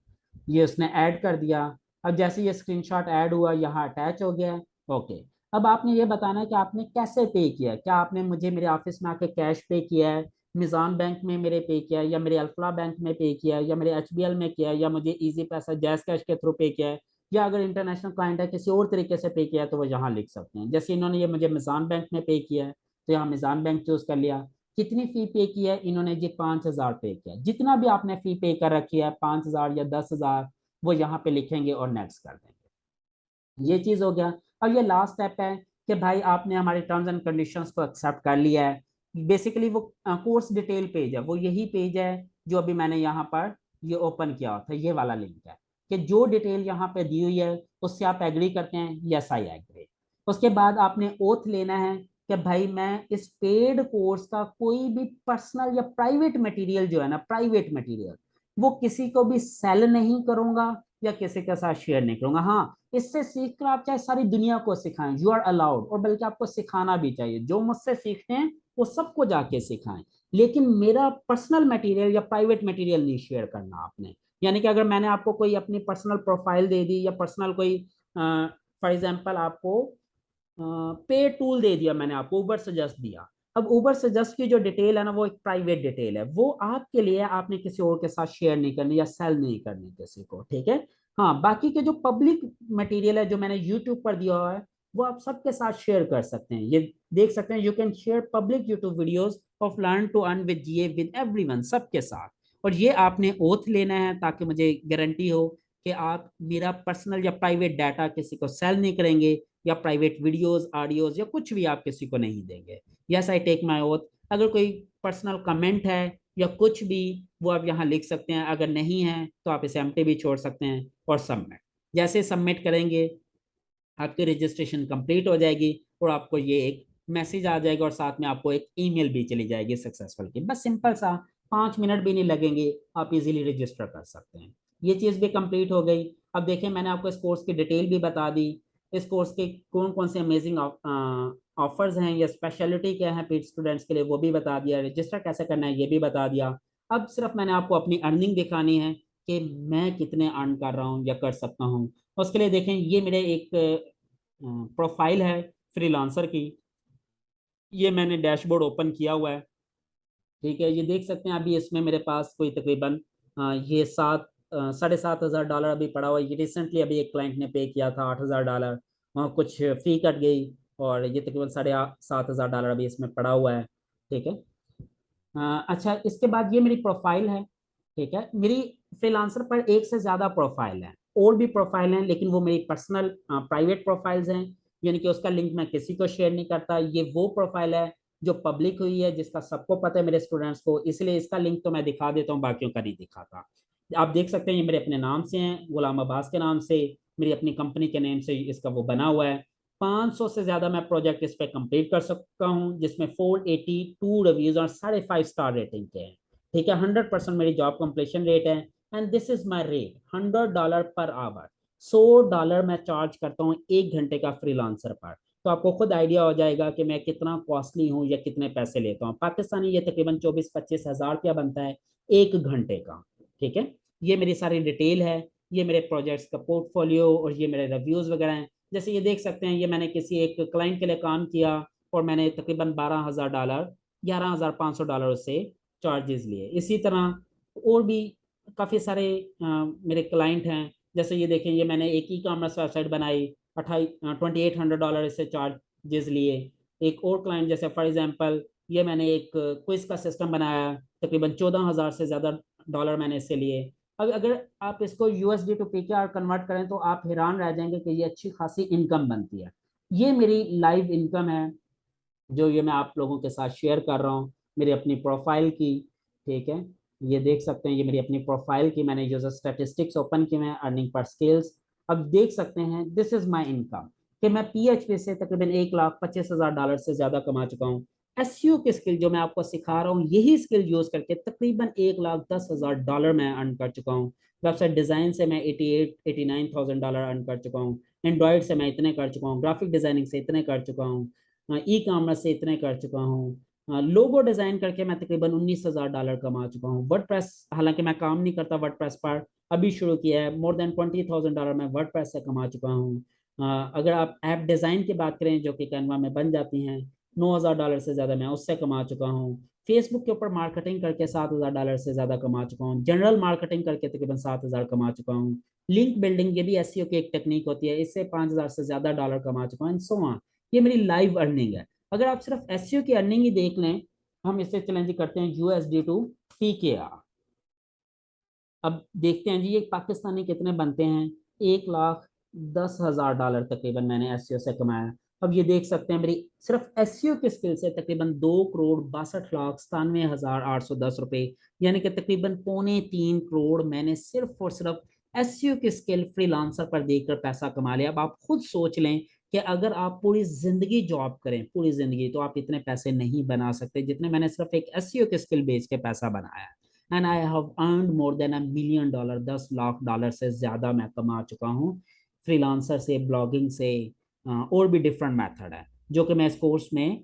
Speaker 2: ये उसने ऐड कर दिया। अब जैसे ये स्क्रीनशॉट ऐड हुआ, यहाँ अटैच हो गया। ओके, अब आपने ये बताना है कि आपने कैसे पे किया है। क्या आपने मुझे मेरे ऑफिस में आके कैश पे किया है, मिजान बैंक में मेरे पे किया है, या मेरे अल्फला बैंक में पे किया है, या मेरे एचबीएल में किया है, या मुझे इजी पैसा जैस कैश के थ्रू पे किया है, या अगर इंटरनेशनल क्लाइंट है किसी और तरीके से पे किया है तो वो यहाँ लिख सकते हैं। जैसे इन्होंने ये मुझे मिजान बैंक में पे किया है तो यहाँ मिजान बैंक चूज कर लिया। कितनी फी पे की है इन्होंने जी 5,000 पे किया। जितना भी आपने फी पे कर रखी है 5,000 या 10,000 वो यहाँ पे लिखेंगे और नेक्स्ट कर देंगे। ये चीज हो गया। अब ये लास्ट स्टेप है कि भाई आपने हमारे टर्म्स एंड कंडीशंस को एक्सेप्ट कर लिया है। बेसिकली वो कोर्स डिटेल पेज है, वो यही पेज है जो अभी मैंने यहाँ पर ये ओपन किया था, ये वाला लिंक है कि जो डिटेल यहाँ पे दी हुई है उससे आप एग्री करते हैं, यस आई एग्री। उसके बाद आपने ओथ लेना है कि भाई मैं इस पेड कोर्स का कोई भी पर्सनल या प्राइवेट मटेरियल जो है ना, प्राइवेट मटेरियल, वो किसी को भी सेल नहीं करूंगा या किसी के साथ शेयर नहीं करूंगा। हाँ, इससे सीखकर आप चाहे सारी दुनिया को सिखाएं, यू आर अलाउड, और बल्कि आपको सिखाना भी चाहिए। जो मुझसे सीखते हैं वो सबको जाके सिखाएं, लेकिन मेरा पर्सनल मटेरियल या प्राइवेट मटेरियल नहीं शेयर करना आपने। यानी कि अगर मैंने आपको कोई अपनी पर्सनल प्रोफाइल दे दी या पर्सनल कोई फॉर एग्जांपल आपको पे टूल दे दिया, मैंने आपको ऊबर सजेस्ट दिया। अब ऊबर सजेस्ट की जो डिटेल है ना वो एक प्राइवेट डिटेल है, वो आपके लिए, आपने किसी और के साथ शेयर नहीं करनी या सेल नहीं करनी किसी को, ठीक है। हाँ, बाकी के जो पब्लिक मटेरियल है जो मैंने यूट्यूब पर दिया हुआ है वो आप सबके साथ शेयर कर सकते हैं। ये देख सकते हैं, you can share public YouTube videos of learn to earn with GA with everyone, सबके साथ। और ये आपने ओथ लेना है ताकि मुझे गारंटी हो कि आप मेरा पर्सनल या प्राइवेट डाटा किसी को सेल नहीं करेंगे, या प्राइवेट वीडियोस ऑडियोज या कुछ भी आप किसी को नहीं देंगे। Yes I take my oath. अगर कोई पर्सनल कमेंट है या कुछ भी, वो आप यहाँ लिख सकते हैं। अगर नहीं है तो आप इसे एम्प्टी भी छोड़ सकते हैं और सबमिट। जैसे सबमिट करेंगे आपकी रजिस्ट्रेशन कंप्लीट हो जाएगी और आपको ये एक मैसेज आ जाएगा और साथ में आपको एक ईमेल भी चली जाएगी सक्सेसफुल की। बस सिंपल सा, 5 मिनट भी नहीं लगेंगे, आप इजीली रजिस्टर कर सकते हैं। ये चीज़ भी कंप्लीट हो गई। अब देखिए मैंने आपको इस कोर्स की डिटेल भी बता दी, इस कोर्स के कौन कौन से अमेजिंग ऑफर्स हैं या स्पेशलिटी क्या है पेड स्टूडेंट्स के लिए वो भी बता दिया, रजिस्टर कैसे करना है ये भी बता दिया। अब सिर्फ मैंने आपको अपनी अर्निंग दिखानी है कि मैं कितने अर्न कर रहा हूँ या कर सकता हूँ। उसके लिए देखें, ये मेरे एक प्रोफाइल है फ्रीलांसर की, ये मैंने डैशबोर्ड ओपन किया हुआ है, ठीक है। ये देख सकते हैं अभी इसमें मेरे पास कोई तकरीबन ये 7,500 डॉलर अभी पड़ा हुआ है। ये रिसेंटली अभी एक क्लाइंट ने पे किया था $8,000, वहाँ कुछ फी कट गई और ये तकरीबन 7,500 डॉलर अभी इसमें पड़ा हुआ है, ठीक है। अच्छा, इसके बाद ये मेरी प्रोफाइल है, ठीक है। मेरी फ्रीलांसर पर एक से ज्यादा प्रोफाइल है, और भी प्रोफाइल हैं, लेकिन वो मेरी पर्सनल प्राइवेट प्रोफाइल्स हैं, यानी कि उसका लिंक मैं किसी को शेयर नहीं करता। ये वो प्रोफाइल है जो पब्लिक हुई है, जिसका सबको पता है मेरे स्टूडेंट्स को, इसलिए इसका लिंक तो मैं दिखा देता हूँ, बाकियों का नहीं दिखाता। आप देख सकते हैं ये मेरे अपने नाम से हैं, गुलाम अब्बास के नाम से, मेरी अपनी कंपनी के नेम से इसका वो बना हुआ है। 500 से ज्यादा मैं प्रोजेक्ट इस पे कंप्लीट कर सकता हूँ, जिसमें 482 रिव्यूज और 5.5 स्टार रेटिंग के हैं, ठीक है। 100% मेरी जॉब कंप्लीशन रेट है, and this is my rate, $100 per hour. $100 मैं चार्ज करता हूँ 1 घंटे का फ्रीलांसर पर। तो आपको खुद आइडिया हो जाएगा कि मैं कितना कॉस्टली हूँ या कितने पैसे लेता हूँ। पाकिस्तानी ये तकरीबन 24-25 हज़ार रुपया बनता है 1 घंटे का, ठीक है। ये मेरी सारी डिटेल है, ये मेरे प्रोजेक्ट्स का पोर्टफोलियो और ये मेरे रिव्यूज वगैरह हैं। जैसे ये देख सकते हैं, ये मैंने किसी एक क्लाइंट के लिए काम किया और मैंने तकरीबन $12,000, $11,500 उससे चार्जेस लिए। इसी तरह और भी काफ़ी सारे मेरे क्लाइंट हैं। जैसे ये देखें, ये मैंने एक ई कॉमर्स वेबसाइट बनाई, 2800 $2800 इससे चार्जेस लिए। एक और क्लाइंट जैसे फॉर एग्जांपल, ये मैंने एक क्विज का सिस्टम बनाया, तकरीबन 14,000 से ज़्यादा डॉलर मैंने इससे लिए। अब अगर आप इसको यूएसडी टू पीकेआर कन्वर्ट करें तो आप हैरान रह जाएंगे कि ये अच्छी खासी इनकम बनती है। ये मेरी लाइव इनकम है जो ये मैं आप लोगों के साथ शेयर कर रहा हूँ, मेरी अपनी प्रोफाइल की, ठीक है। ये देख सकते हैं, ये मेरी अपनी प्रोफाइल की, मैंने यूजर स्टैटिस्टिक्स ओपन किए हैं, अर्निंग पर स्किल्स। अब देख सकते हैं दिस इज माई इनकम, कि मैं पीएचपी से तकरीबन $1,25,000 से ज्यादा कमा चुका हूँ। एसईओ की स्किल जो मैं आपको सिखा रहा हूँ, यही स्किल यूज करके तकरीबन $1,10,000 मैं अर्न कर चुका हूँ। वेबसाइट डिजाइन से मैं 88-89 thousand डॉलर अर्न कर चुका हूँ। एंड्रॉइड से मैं इतने कर चुका हूँ, ग्राफिक डिजाइनिंग से इतने कर चुका हूँ, ई कॉमर्स से इतने कर चुका हूँ, लोगो डिजाइन करके मैं तकरीबन $19,000 कमा चुका हूँ। वर्डप्रेस, हालांकि मैं काम नहीं करता वर्डप्रेस पर, अभी शुरू किया है, मोर देन $20,000 मैं वर्डप्रेस से कमा चुका हूँ। अगर आप ऐप डिजाइन की बात करें जो कि कैनवा में बन जाती हैं, $9,000 से ज्यादा मैं उससे कमा चुका हूँ। फेसबुक के ऊपर मार्केटिंग करके $7,000 से ज्यादा कमा चुका हूँ। जनरल मार्केटिंग करके तकरीबन 7,000 कमा चुका हूँ। लिंक बिल्डिंग, ये भी एसईओ की एक टेक्निक होती है, इससे 5,000 से ज्यादा डॉलर कमा चुका हूँ, एंड सो ऑन। ये मेरी लाइव अर्निंग है। अगर आप सिर्फ एसईओ की अर्निंग ही देख लें, हम इससे चैलेंज करते हैं यूएसडी टू पीकेआर। अब देखते हैं जी ये पाकिस्तानी कितने बनते हैं। 1,10,000 डॉलर तकरीबन मैंने एसईओ से कमाया। अब ये देख सकते हैं मेरी सिर्फ एसईओ की स्किल से तकरीबन 2,62,97,810 रुपए, यानी कि तकरीबन पौने 3 करोड़ मैंने सिर्फ और सिर्फ एसईओ की स्किल फ्रीलांसर पर देकर पैसा कमा लिया। अब आप खुद सोच लें कि अगर आप पूरी जिंदगी जॉब करें, पूरी जिंदगी, तो आप इतने पैसे नहीं बना सकते जितने मैंने सिर्फ एक एसईओ की स्किल बेच के पैसा बनाया। And I have earned more than $1 million, $10 lakh से ज्यादा मैं कमा चुका हूँ फ्रीलांसर से, ब्लॉगिंग से। और भी डिफरेंट मेथड है जो कि मैं इस कोर्स में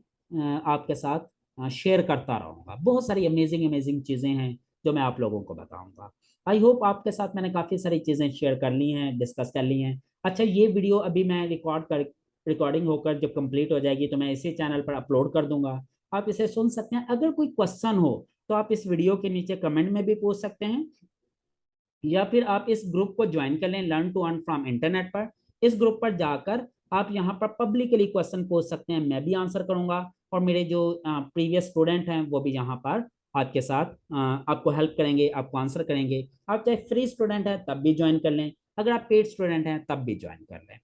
Speaker 2: आपके साथ शेयर करता रहूंगा। बहुत सारी अमेजिंग अमेजिंग चीजें हैं जो मैं आप लोगों को बताऊंगा। आई होप आपके साथ मैंने काफी सारी चीजें शेयर कर ली हैं, डिस्कस कर ली हैं। अच्छा, ये वीडियो अभी मैं रिकॉर्डिंग होकर जब कंप्लीट हो जाएगी तो मैं इसी चैनल पर अपलोड कर दूंगा, आप इसे सुन सकते हैं। अगर कोई क्वेश्चन हो तो आप इस वीडियो के नीचे कमेंट में भी पूछ सकते हैं, या फिर आप इस ग्रुप को ज्वाइन कर लें, learn to earn from internet पर। इस ग्रुप पर जाकर आप यहाँ पर पब्लिकली क्वेश्चन पूछ सकते हैं, मैं भी आंसर करूंगा, और मेरे जो प्रीवियस स्टूडेंट हैं वो भी यहाँ पर आपके साथ आपको हेल्प करेंगे, आपको आंसर करेंगे। आप चाहे फ्री स्टूडेंट हैं तब भी ज्वाइन कर लें, अगर आप पेड स्टूडेंट हैं तब भी ज्वाइन कर लें।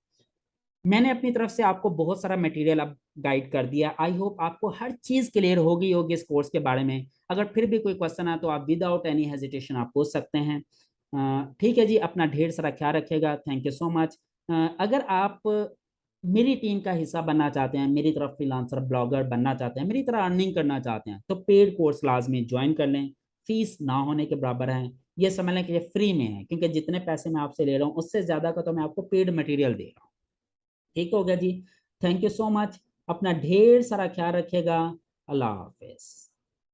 Speaker 2: मैंने अपनी तरफ से आपको बहुत सारा मटेरियल अब गाइड कर दिया। आई होप आपको हर चीज क्लियर होगी होगी इस कोर्स के बारे में। अगर फिर भी कोई क्वेश्चन है तो आप विदाउट एनी हेजिटेशन आप पूछ सकते हैं। ठीक है जी, अपना ढेर सारा ख्याल रखिएगा। Thank you so much. अगर आप मेरी टीम का हिस्सा बनना चाहते हैं, मेरी तरफ फ्रीलांसर ब्लॉगर बनना चाहते हैं, मेरी तरह अर्निंग करना चाहते हैं, तो पेड कोर्स लाजमी ज्वाइन कर लें। फीस ना होने के बराबर है, ये समझ लें कि ये फ्री में है, क्योंकि जितने पैसे मैं आपसे ले रहा हूँ उससे ज्यादा का तो मैं आपको पेड मटेरियल दे रहा हूँ। ठीक हो गया जी। Thank you so much. अपना ढेर सारा ख्याल रखिएगा। अल्लाह हाफिज।